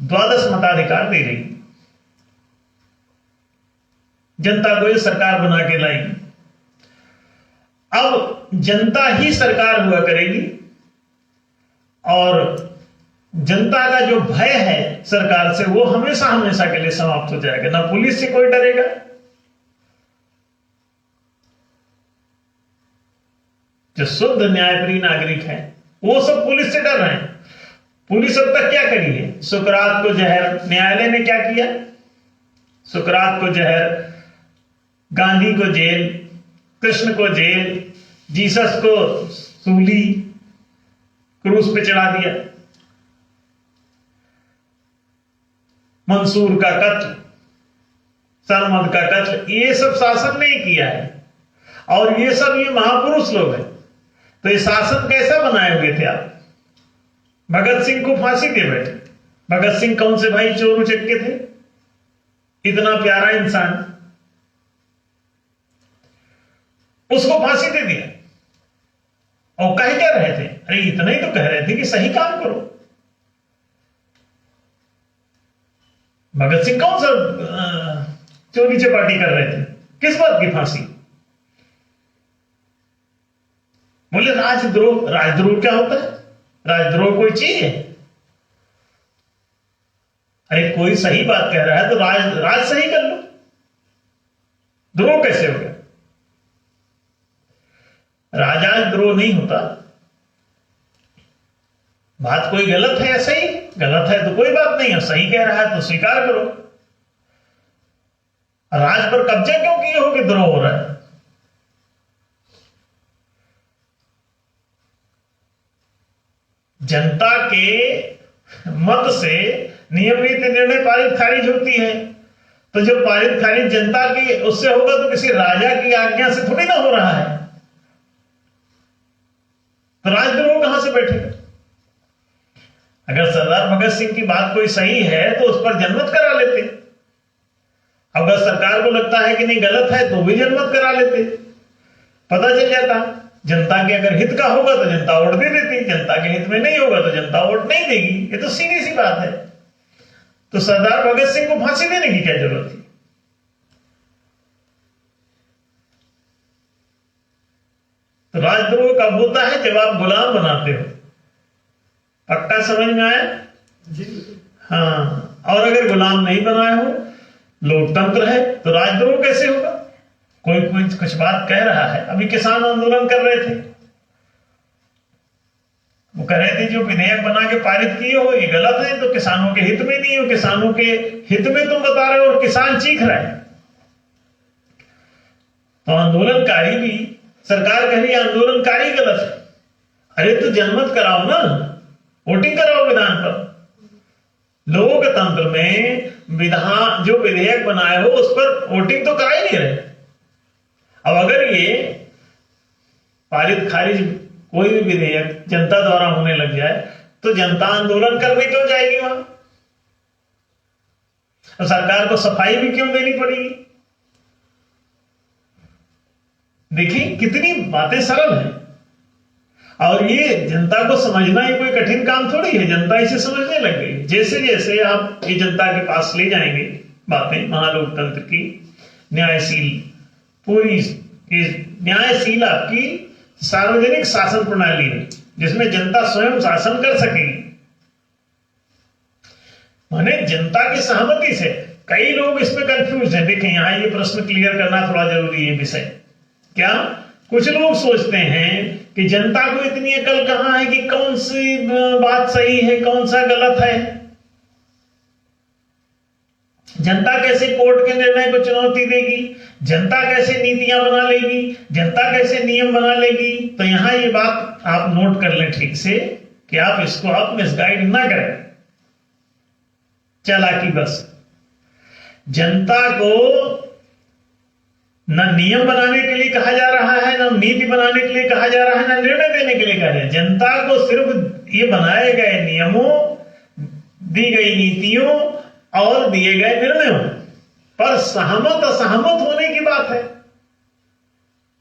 12 मताधिकार दे रही है, जनता को ये सरकार बना के लाई। अब जनता ही सरकार हुआ करेगी, और जनता का जो भय है सरकार से वो हमेशा हमेशा के लिए समाप्त हो जाएगा। ना पुलिस से कोई डरेगा, जो शुद्ध न्यायप्रिय नागरिक है वो सब पुलिस से डर रहे हैं। पुलिस अब तक क्या करी है? सुकरात को जहर, न्यायालय ने क्या किया? सुकरात को जहर, गांधी को जेल, कृष्ण को जेल, जीसस को सूली क्रूस पे चढ़ा दिया, मंसूर का कत्ल, सरमद का कत्ल, ये सब शासन ने किया है। और ये सब ये महापुरुष लोग हैं। तो ये शासन कैसा बनाए हुए थे आप? भगत सिंह को फांसी दे बैठे। भगत सिंह कौन से भाई चोर उचक्के थे? इतना प्यारा इंसान, उसको फांसी दे दिया। और कह क्या रहे थे? अरे इतना ही तो कह रहे थे कि सही काम करो। भगत सिंह कौन सा चोरी चपाटी कर रहे थे? किस बात की फांसी? बोले राजद्रोह, राजद्रोह क्या होता है? राजद्रोह कोई चीज है? अरे कोई सही बात कह रहा है तो राज सही कर लो, द्रोह कैसे हो गया? राजद्रोह नहीं होता। बात कोई गलत है या सही? गलत है तो कोई बात नहीं है, सही कह रहा है तो स्वीकार करो। राज पर कब्जा क्यों किए हो कि द्रोह हो रहा है? जनता के मत से नियम नीति निर्णय पारित खारिज होती है, तो जो पारित खारिज जनता की उससे होगा तो किसी राजा की आज्ञा से थोड़ी ना हो रहा है, तो राजद्रोह कहां से बैठेगा? अगर सरदार भगत सिंह की बात कोई सही है तो उस पर जनमत करा लेते। अगर सरकार को लगता है कि नहीं गलत है तो भी जनमत करा लेते, पता चल जाता। जनता के अगर हित का होगा तो जनता वोट दे देती, जनता के हित में नहीं होगा तो जनता वोट नहीं देगी। ये तो सीधी सी बात है। तो सरदार भगत सिंह को फांसी देने की क्या जरूरत थी? तो राजद्रोह कब होता है? जब आप गुलाम बनाते हो। पक्का समझ में आया? हाँ। और अगर गुलाम नहीं बनाए हो, लोकतंत्र है, तो राजद्रोह कैसे होगा? कोई कुछ बात कह रहा है। अभी किसान आंदोलन कर रहे थे, वो कह रहे थे जो विधेयक बना के पारित किए हो ये गलत है, तो किसानों के हित में नहीं हो, किसानों के हित में तुम बता रहे हो और किसान चीख रहे हैं। तो आंदोलनकारी भी, सरकार कह रही है आंदोलनकारी गलत है। अरे तो जनमत कराओ ना, वोटिंग कराओ विधान पर। लोकतंत्र में विधान जो विधेयक बनाए हो उस पर वोटिंग तो करा ही नहीं रहे। अब अगर ये पारित खारिज कोई भी विधेयक जनता द्वारा होने लग जाए तो जनता आंदोलन करने क्यों जाएगी वहां? तो सरकार को सफाई भी क्यों देनी पड़ेगी? देखिए कितनी बातें सरल हैं, और ये जनता को समझना ही कोई कठिन काम थोड़ी है। जनता इसे समझने लग गई। जैसे जैसे आप ये जनता के पास ले जाएंगे बातें महालोकतंत्र की, न्यायशील, पूरी न्यायशील आपकी सार्वजनिक शासन प्रणाली है जिसमें जनता स्वयं शासन कर सकेगी, माने जनता की सहमति से। कई लोग इसमें कंफ्यूज हैं। देखें यहां ये प्रश्न क्लियर करना थोड़ा जरूरी है विषय। क्या कुछ लोग सोचते हैं कि जनता को इतनी अकल कहां है कि कौन सी बात सही है कौन सा गलत है? जनता कैसे कोर्ट के निर्णय को चुनौती देगी? जनता कैसे नीतियां बना लेगी? जनता कैसे नियम बना लेगी? तो यहां ये बात आप नोट कर लें ठीक से कि आप इसको आप मिसगाइड ना करें। चालाकी बस जनता को न नियम बनाने के लिए कहा जा रहा है, न नीति बनाने के लिए कहा जा रहा है, न निर्णय देने के लिए कहा जा रहा है। जनता को सिर्फ ये बनाए गए नियमों, दी गई नीतियों और दिए गए निर्णयों पर सहमत असहमत होने की बात है।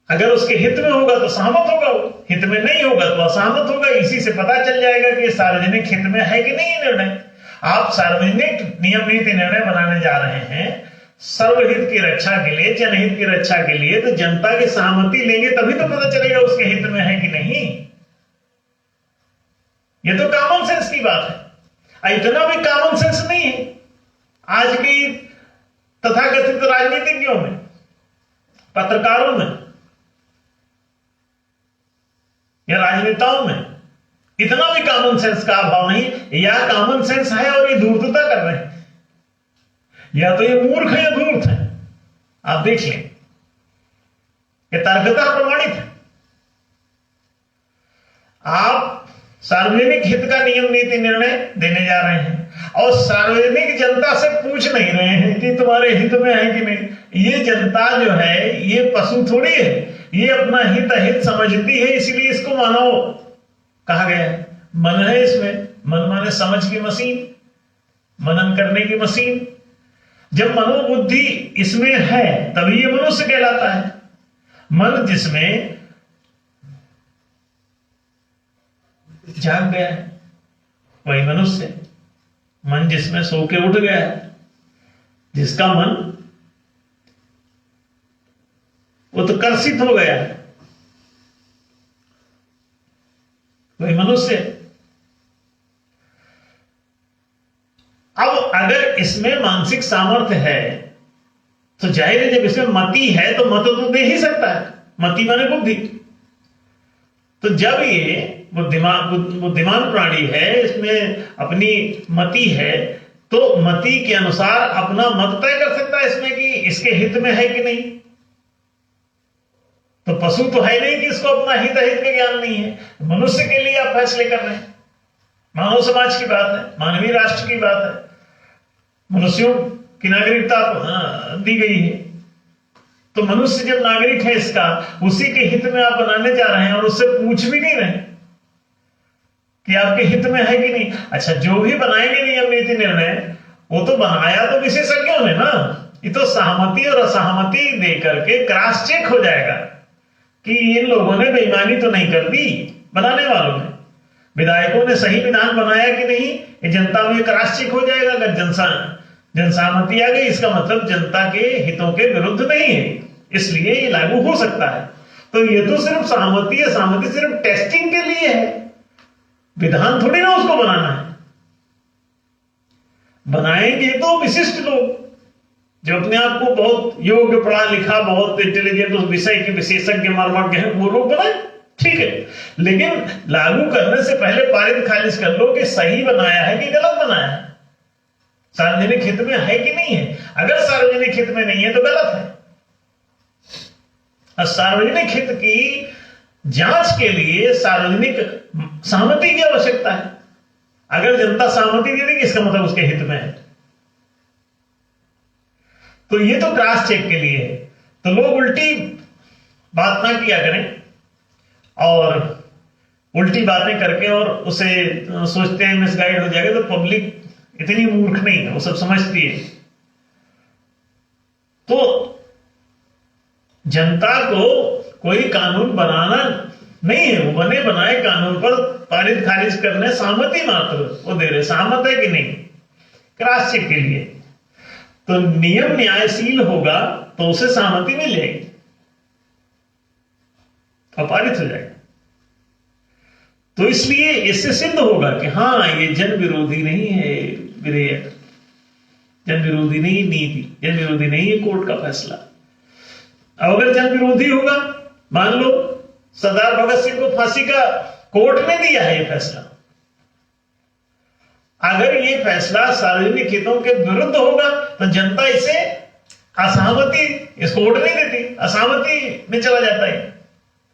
अगर उसके हित में होगा तो सहमत होगा, वो हित में नहीं होगा तो असहमत होगा। इसी से पता चल जाएगा कि सार्वजनिक हित में है कि नहीं निर्णय। आप सार्वजनिक नियम नीति निर्णय बनाने जा रहे हैं सर्वहित की रक्षा के लिए, जनहित की रक्षा के लिए, तो जनता की सहमति लेंगे तभी तो पता चलेगा उसके हित में है कि नहीं। ये तो कॉमन सेंस की बात है। इतना भी कॉमन सेंस नहीं है आज की तथाकथित राजनीतिज्ञों में, पत्रकारों में या राजनेताओं में। इतना भी कॉमन सेंस का अभाव नहीं, या कॉमन सेंस है और ये धूर्तता कर रहे हैं, या तो ये मूर्ख है या धूर्त है। आप देख लें, ये तर्कतः प्रमाणित है। आप सार्वजनिक हित का नियम नीति निर्णय देने जा रहे हैं और सार्वजनिक जनता से पूछ नहीं रहे हैं कि तुम्हारे हित में है कि नहीं। ये जनता जो है ये पशु थोड़ी है, ये अपना हित अहित समझती है, इसीलिए इसको मानव कहा गया है। मन है इसमें, मन माने समझ की मशीन, मनन करने की मशीन। जब मनोबुद्धि इसमें है तभी ये मनुष्य कहलाता है। मन जिसमें जाग गया है वही मनुष्य। मन जिसमें सो के उठ गया है, जिसका मन उत्कर्षित हो गया है, वही मनुष्य है। अब अगर इसमें मानसिक सामर्थ्य है तो जाहिर है जब इसमें मति है तो मत तो दे ही सकता है। मति माने बुद्धि। तो जब ये बुद्धिमान प्राणी है, इसमें अपनी मति है, तो मति के अनुसार अपना मत तय कर सकता है इसमें कि इसके हित में है कि नहीं। तो पशु तो है नहीं कि इसको अपना हित अहित का ज्ञान नहीं है। मनुष्य के लिए आप फैसले कर रहे हैं। मानव समाज की बात है, मानवीय राष्ट्र की बात है, मनुष्यों की नागरिकता दी गई है। तो मनुष्य जब नागरिक है इसका, उसी के हित में आप बनाने जा रहे हैं और उससे पूछ भी नहीं रहे कि आपके हित में है कि नहीं। अच्छा, जो भी बनाएंगे नियम नीति निर्णय, वो तो बनाया तो विशेषज्ञों ने ना। ये तो सहमति और असहमति दे करके क्रॉस चेक हो जाएगा कि इन लोगों ने बेईमानी तो नहीं कर दी, बनाने वालों ने, विधायकों ने सही विधान बनाया कि नहीं, ये जनता में क्रॉस चेक हो जाएगा। अगर जनसहमति आ गई, इसका मतलब जनता के हितों के विरुद्ध नहीं है, इसलिए ये लागू हो सकता है। तो ये तो सिर्फ सहमति है, सहमति सिर्फ टेस्टिंग के लिए है, विधान थोड़ी ना उसको बनाना है। बनाएंगे तो विशिष्ट लोग जो अपने आप को बहुत योग्य, पढ़ा लिखा, बहुत इंटेलिजेंट, उस विषय के विशेषज्ञ मर्मज्ञ हैं, वो लोग बनाए, ठीक है। लेकिन लागू करने से पहले पारित खारिज कर लो कि सही बनाया है कि गलत बनाया है, सार्वजनिक हित में है कि नहीं है। अगर सार्वजनिक हित में नहीं है तो गलत है। और सार्वजनिक हित की जांच के लिए सार्वजनिक सहमति की आवश्यकता है। अगर जनता सहमति दे देगी, इसका मतलब उसके हित में है। तो ये तो क्रॉस चेक के लिए है। तो लोग उल्टी बात ना किया करें और उल्टी बातें करके और उसे सोचते हैं मिसगाइड हो जाएगा। तो पब्लिक इतनी मूर्ख नहीं है, वो सब समझती है। तो जनता को कोई कानून बनाना नहीं है, वो बने बनाए कानून पर पारित खारिज करने सहमति मात्र वो दे रहे, सहमत है कि नहीं, क्रॉस चेक के लिए। तो नियम न्यायशील होगा तो उसे सहमति मिल जाएगी और पारित हो जाएगा। तो इसलिए इससे सिद्ध होगा कि हाँ, ये जन विरोधी नहीं है विधेयक, जन विरोधी नहीं नीति, जन विरोधी नहीं है कोर्ट का फैसला। अब अगर जन विरोधी होगा, मान लो सरदार भगत सिंह को फांसी का कोर्ट ने दिया है ये फैसला, अगर ये फैसला सार्वजनिक हितों के विरुद्ध होगा तो जनता इसे असहमति, इस कोर्ट नहीं देती, असहमति में चला जाता है,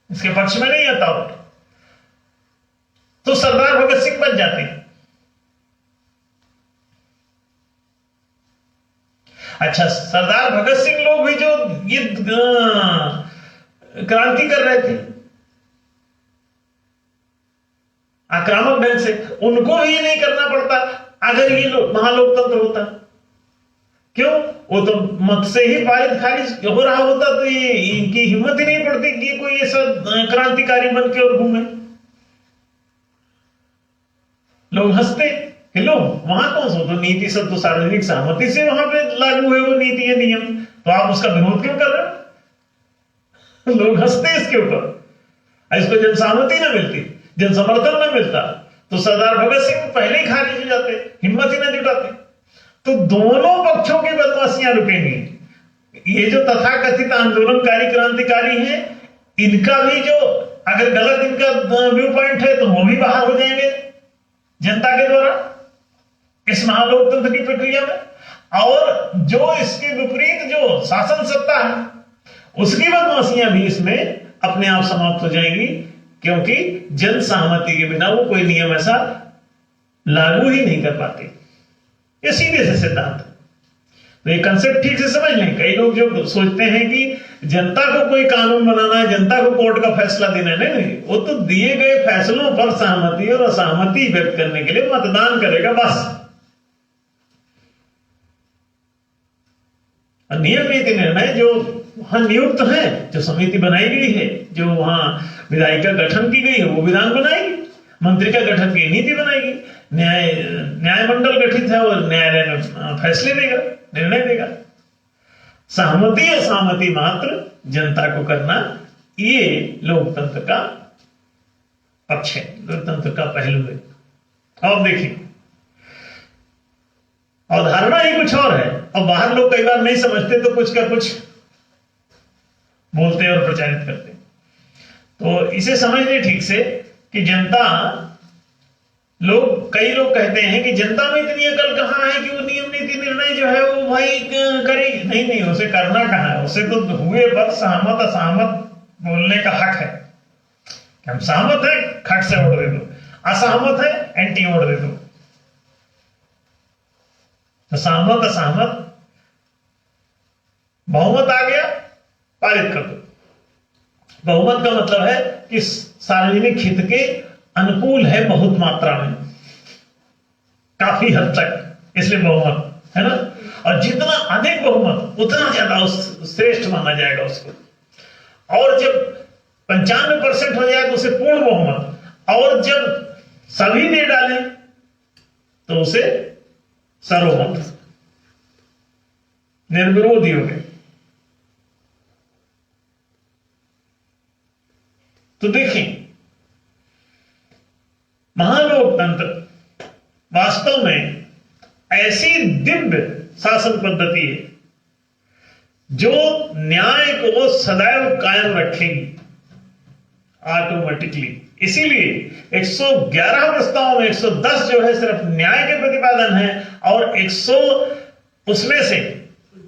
इसके पक्ष में नहीं आता हो, तो सरदार भगत सिंह बच जाते हैं। अच्छा, सरदार भगत सिंह लोग भी जो ये क्रांति कर रहे थे आक्रामक ढंग से, उनको भी ये नहीं करना पड़ता अगर ये महालोकतंत्र होता। क्यों? वो तो मत से ही पारित खारिज हो रहा होता, तो ये इनकी हिम्मत ही नहीं पड़ती कि कोई ऐसा क्रांतिकारी बन के और घूमे। लोग हंसते कि लो वहां कौन सा, तो नीति सब तो सार्वजनिक सहमति से वहां पे लागू है वो नीति है नियम, तो आप उसका विरोध क्यों कर रहे हो? लोग हंसते इसके ऊपर। इसको जन सहमति ना मिलती, जन समर्थन ना मिलता तो सरदार भगत सिंह पहले ही खारिज हो जाते, हिम्मत ही ना जुटाते। तो दोनों पक्षों की बदमाशियां रुकेंगी। ये जो तथाकथित आंदोलनकारी क्रांतिकारी हैं, इनका भी जो अगर गलत इनका व्यू पॉइंट है तो वो भी बाहर हो जाएंगे जनता के द्वारा इस महालोकतंत्र की प्रक्रिया में। और जो इसके विपरीत जो शासन सत्ता है उसकी बदमाशियां भी इसमें अपने आप समाप्त हो जाएंगी, क्योंकि जन सहमति के बिना वो कोई नियम ऐसा लागू ही नहीं कर पाते। ये सीधे से सिद्धांत है। तो ये कंसेप्ट ठीक से समझ लें। कई लोग जो सोचते हैं कि जनता को कोई कानून बनाना है, जनता को कोर्ट का फैसला देना है, नहीं, वो तो दिए गए फैसलों पर सहमति और असहमति व्यक्त करने के लिए मतदान करेगा बस। नियम नीति निर्णय जो वहां नियुक्त है, जो समिति बनाई गई है, जो वहां विधायिका का गठन की गई है, वो विधान बनाएगी, मंत्री का गठन की नीति बनाएगी, न्याय मंडल गठित है और न्यायालय में फैसले देगा, निर्णय देगा। सहमति असहमति मात्र जनता को करना, ये लोकतंत्र का पक्ष है, लोकतंत्र का पहलू है। अब देखिए, अवधारणा ही कुछ और है, और बाहर लोग कई बार नहीं समझते तो कुछ का कुछ बोलते और प्रचारित करते। तो इसे समझ लें ठीक से कि जनता, कई लोग कहते हैं कि जनता में इतनी अकल कहाँ है कि वो नियम नीति निर्णय जो है वो भाई करेगी। नहीं, उसे करना कहाँ है, उसे तो हुए पर सहमत असहमत बोलने का हक है। हम सहमत है, खट से वोट दे दो, असहमत है, एंटी वोट दे दो। तो सहमत असहमत, बहुमत आ गया, पारित कर दो। बहुमत का मतलब है कि सार्वजनिक हित के अनुकूल है बहुत मात्रा में, काफी हद तक, इसलिए बहुमत है ना। और जितना अधिक बहुमत उतना ज्यादा श्रेष्ठ माना जाएगा उसको। और जब 95% हो जाए तो उसे पूर्ण बहुमत, और जब सभी दे डाले तो उसे सर्वमत, निर्विरोधी हो गए। तो देखें, महालोकतंत्र वास्तव में ऐसी दिव्य शासन पद्धति है जो न्याय को सदैव कायम रखेगी ऑटोमेटिकली। इसीलिए 111 प्रस्तावों में 110 जो है सिर्फ न्याय के प्रतिपादन है, और 100 उसमें से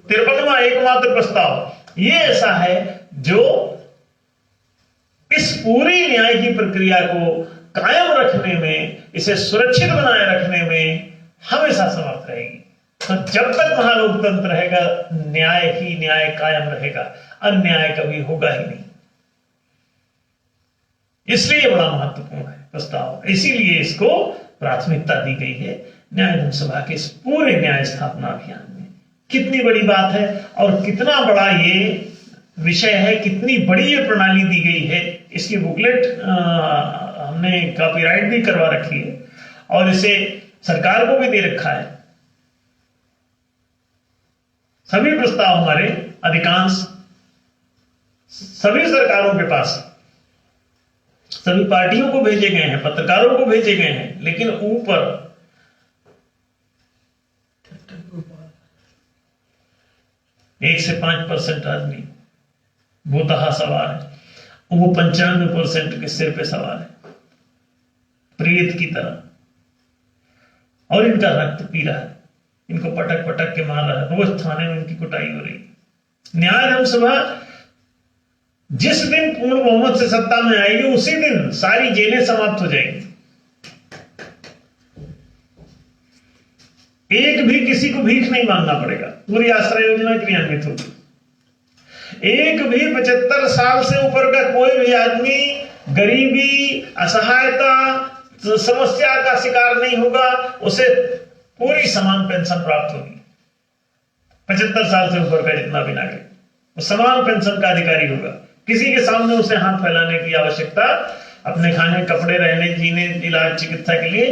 53वां एकमात्र प्रस्ताव ये ऐसा है जो इस पूरी न्याय की प्रक्रिया को कायम रखने में, इसे सुरक्षित बनाए रखने में हमेशा समर्थ रहेगी। तो जब तक महालोकतंत्र रहेगा, न्याय ही न्याय कायम रहेगा, अन्याय कभी होगा ही नहीं। इसलिए बड़ा महत्वपूर्ण है प्रस्ताव, इसीलिए इसको प्राथमिकता दी गई है न्याय धर्म सभा के इस पूरे न्याय स्थापना अभियान में। कितनी बड़ी बात है और कितना बड़ा ये विषय है, कितनी बड़ी ये प्रणाली दी गई है। इसकी बुकलेट हमने कॉपीराइट भी करवा रखी है और इसे सरकार को भी दे रखा है। सभी प्रस्ताव हमारे अधिकांश सभी सरकारों के पास, सभी पार्टियों को भेजे गए हैं, पत्रकारों को भेजे गए हैं, लेकिन ऊपर 1 से 5% आदमी भूतहा सवार है, वो 95% के सिर पे सवार है, प्रेत की तरह, और इनका रक्त पी रहा है, इनको पटक पटक के मार रहा है, रोज थाने में इनकी कुटाई हो रही है। न्याय धर्म सभा जिस दिन पूर्ण बहुमत से सत्ता में आएगी उसी दिन सारी जेलें समाप्त हो जाएंगी। एक भी किसी को भीख नहीं मांगना पड़ेगा, पूरी आश्रय योजना क्रियान्वित होगी। एक भी 75 साल से ऊपर का कोई भी आदमी गरीबी, असहायता, समस्या का शिकार नहीं होगा, उसे पूरी समान पेंशन प्राप्त होगी। 75 साल से ऊपर का जितना भी नागरिक वो समान पेंशन का अधिकारी होगा। किसी के सामने उसे हाथ फैलाने की आवश्यकता, अपने खाने, कपड़े, रहने, जीने, इलाज, चिकित्सा के लिए,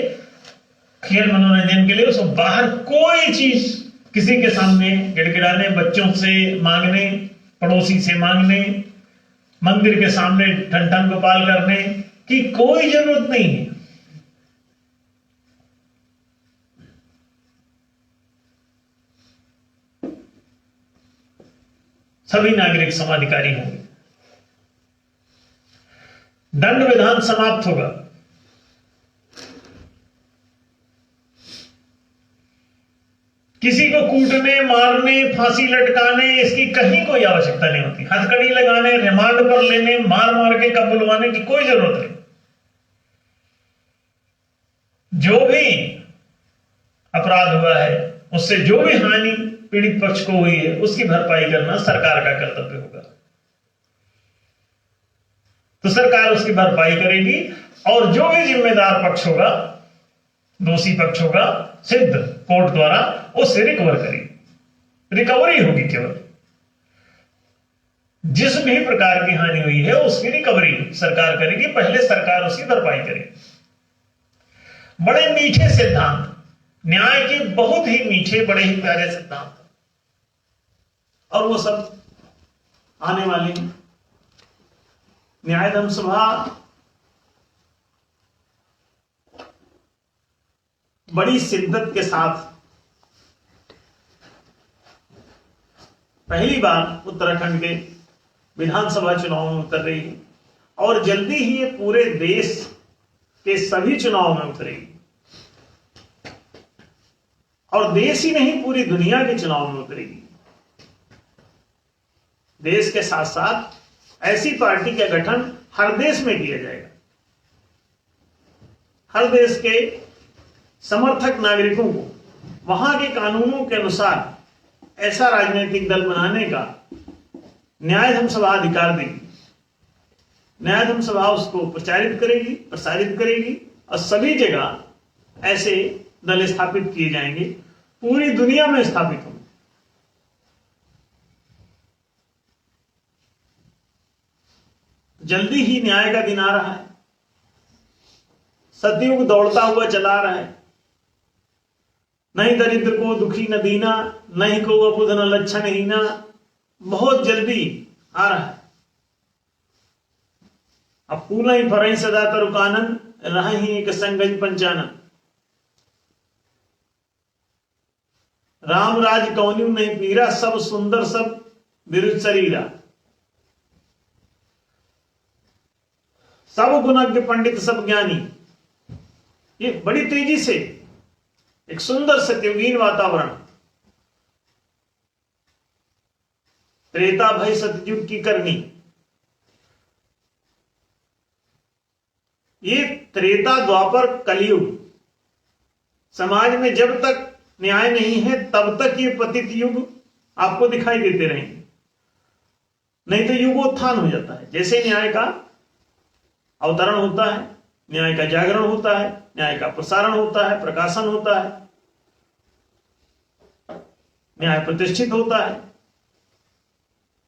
खेल मनोरंजन के लिए, उसको बाहर कोई चीज किसी के सामने गिड़गिड़ाने, बच्चों से मांगने, पड़ोसी से मांगने, मंदिर के सामने ठन ठन गोपाल करने की कोई जरूरत नहीं है। सभी नागरिक समाधिकारी होंगे। दंड विधान समाप्त होगा। किसी को कूटने, मारने, फांसी लटकाने, इसकी कहीं कोई आवश्यकता नहीं होती। हथकड़ी लगाने, रिमांड पर लेने, मार मार के कब बुलवाने की कोई जरूरत नहीं। जो भी अपराध हुआ है, उससे जो भी हानि पीड़ित पक्ष को हुई है, उसकी भरपाई करना सरकार का कर्तव्य होगा। तो सरकार उसकी भरपाई करेगी, और जो भी जिम्मेदार पक्ष होगा, दोषी पक्ष होगा, सिद्ध कोर्ट द्वारा उससे रिकवर करेगी। रिकवरी होगी केवल, जिस भी प्रकार की हानि हुई है उसकी रिकवरी सरकार करेगी। पहले सरकार उसकी भरपाई करेगी। बड़े मीठे सिद्धांत, न्याय के बहुत ही मीठे, बड़े ही प्यारे सिद्धांत, और वो सब आने वाली न्याय धर्म सभा बड़ी शिद्दत के साथ पहली बार उत्तराखंड के विधानसभा चुनाव में उतर रही है और जल्दी ही ये पूरे देश के सभी चुनाव में उतरेगी और देश ही नहीं पूरी दुनिया के चुनाव में उतरेगी। देश के साथ साथ ऐसी पार्टी का गठन हर देश में किया जाएगा। हर देश के समर्थक नागरिकों को वहां के कानूनों के अनुसार ऐसा राजनीतिक दल बनाने का न्यायधर्म सभा अधिकार देगी। न्यायधर्म सभा उसको प्रसारित करेगी और सभी जगह ऐसे दल स्थापित किए जाएंगे, पूरी दुनिया में स्थापित होंगे। जल्दी ही न्याय का दिन आ रहा है। सतयुग दौड़ता हुआ चला रहा है। नहीं दरिद्र को दुखी न दीना, नहीं को अबुध न लक्षण हीना, बहुत जल्दी आ रहा है। अब पूला ही फरई सदा तरुकानन रही एक संगज पंचानन। राम राज कौन्यू नहीं पीरा, सब सुंदर सब विरुद्ध शरीरा। सब गुणज्ञ पंडित सब ज्ञानी। ये बड़ी तेजी से एक सुंदर सत्ययुगीन वातावरण, त्रेता भय सतयुग की करनी। ये त्रेता द्वापर कलयुग, समाज में जब तक न्याय नहीं है तब तक ये पतित युग आपको दिखाई देते रहेंगे, नहीं तो युगोत्थान हो जाता है। जैसे न्याय का अवतरण होता है, न्याय का जागरण होता है, न्याय का प्रसारण होता है, प्रकाशन होता है, न्याय प्रतिष्ठित होता है,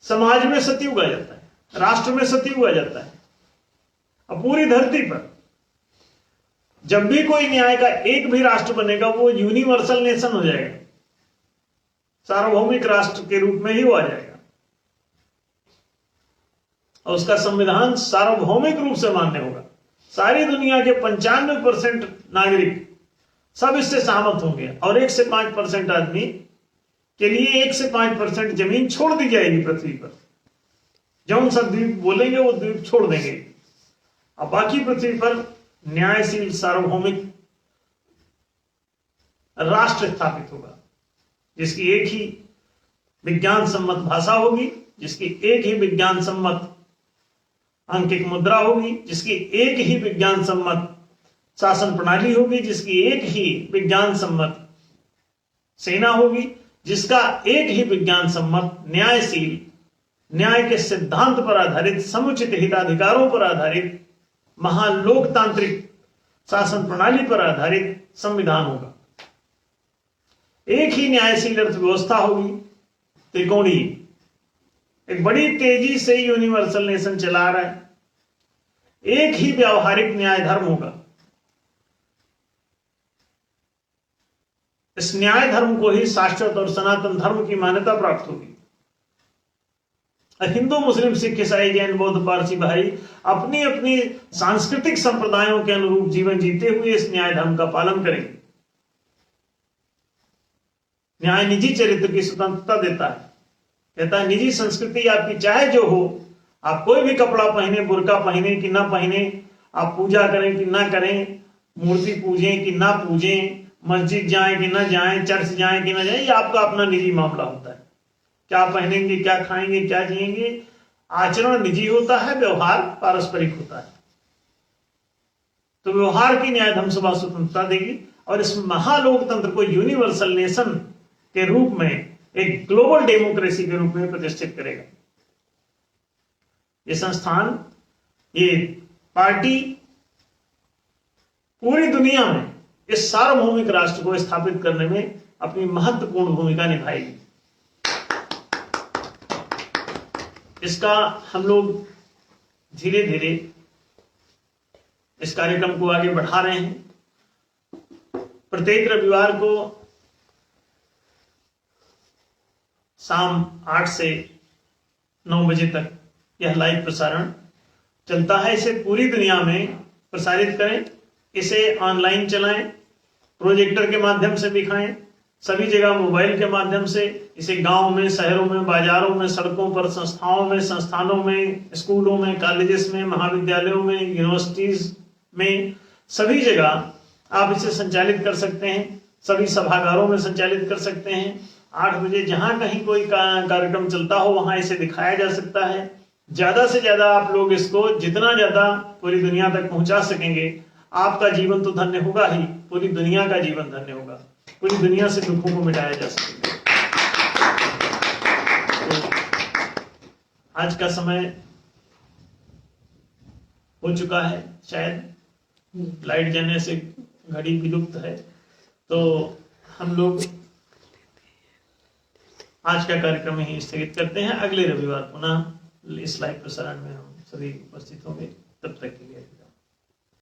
समाज में सतयुग आ जाता है, राष्ट्र में सतयुग आ जाता है। अब पूरी धरती पर जब भी कोई न्याय का एक भी राष्ट्र बनेगा वो यूनिवर्सल नेशन हो जाएगा, सार्वभौमिक राष्ट्र के रूप में ही वो आ जाएगा और उसका संविधान सार्वभौमिक रूप से मान्य होगा। सारी दुनिया के 95% नागरिक सब इससे सहमत होंगे और 1 से 5% आदमी के लिए 1 से 5% जमीन छोड़ दी जाएगी पृथ्वी पर। जौन सा द्वीप बोलेंगे वो द्वीप छोड़ देंगे। अब बाकी पृथ्वी पर न्यायशील सार्वभौमिक राष्ट्र स्थापित होगा, जिसकी एक ही विज्ञान सम्मत भाषा होगी, जिसकी एक ही विज्ञान सम्मत अंकित मुद्रा होगी, जिसकी एक ही विज्ञान सम्मत शासन प्रणाली होगी, जिसकी एक ही विज्ञान सम्मत सेना होगी, जिसका एक ही विज्ञान सम्मत न्यायशील, न्याय के सिद्धांत पर आधारित, समुचित हिताधिकारों पर आधारित, महालोकतांत्रिक शासन प्रणाली पर आधारित संविधान होगा। एक ही न्यायशील अर्थव्यवस्था होगी, त्रिकोणीय, एक बड़ी तेजी से यूनिवर्सल नेशन चला रहा है। एक ही व्यावहारिक न्याय धर्म होगा। इस न्याय धर्म को ही शाश्वत और सनातन धर्म की मान्यता प्राप्त होगी। हिंदू, मुस्लिम, सिख, ईसाई, जैन, बौद्ध, पारसी भाई अपनी अपनी सांस्कृतिक संप्रदायों के अनुरूप जीवन जीते हुए इस न्याय धर्म का पालन करेंगे। न्याय निजी चरित्र की स्वतंत्रता देता है, कहता है निजी संस्कृति आपकी चाहे जो हो, आप कोई भी कपड़ा पहने, बुर्का पहने कि ना पहने, आप पूजा करें कि ना करें, मूर्ति पूजें कि ना पूजें, मस्जिद जाएं कि ना जाएं, चर्च जाएं कि ना जाएं, ये आपका अपना निजी मामला होता है। क्या पहनेंगे, क्या खाएंगे, क्या जिएंगे, आचरण निजी होता है, व्यवहार पारस्परिक होता है। तो व्यवहार की न्यायधर्म सभा स्वतंत्रता देगी और इस महालोकतंत्र को यूनिवर्सल नेशन के रूप में, एक ग्लोबल डेमोक्रेसी के रूप में प्रतिष्ठित करेगा। ये संस्थान, ये पार्टी पूरी दुनिया में इस सार्वभौमिक राष्ट्र को स्थापित करने में अपनी महत्वपूर्ण भूमिका निभाएगी। इसका हम लोग धीरे धीरे इस कार्यक्रम को आगे बढ़ा रहे हैं। प्रत्येक रविवार को शाम 8 से 9 बजे तक यह लाइव प्रसारण चलता है। इसे पूरी दुनिया में प्रसारित करें, इसे ऑनलाइन चलाएं, प्रोजेक्टर के माध्यम से दिखाएं, सभी जगह मोबाइल के माध्यम से, इसे गांव में, शहरों में, बाजारों में, सड़कों पर, संस्थाओं में, संस्थानों में, स्कूलों में, कॉलेजेस में, महाविद्यालयों में, यूनिवर्सिटीज में, सभी जगह आप इसे संचालित कर सकते हैं। सभी सभागारों में संचालित कर सकते हैं। 8 बजे जहां कहीं कोई कार्यक्रम चलता हो वहां इसे दिखाया जा सकता है। ज्यादा से ज्यादा आप लोग इसको जितना ज्यादा पूरी दुनिया तक पहुंचा सकेंगे, आपका जीवन तो धन्य होगा ही, पूरी दुनिया का जीवन धन्य होगा, पूरी दुनिया से दुखों को मिटाया जा सकेगा। तो आज का समय हो चुका है, शायद लाइट जाने से घड़ी विलुप्त है, तो हम लोग आज का कार्यक्रम ही स्थगित करते हैं। अगले रविवार पुनः इस लाइव प्रसारण में हम सभी उपस्थित होंगे। तब तक के लिए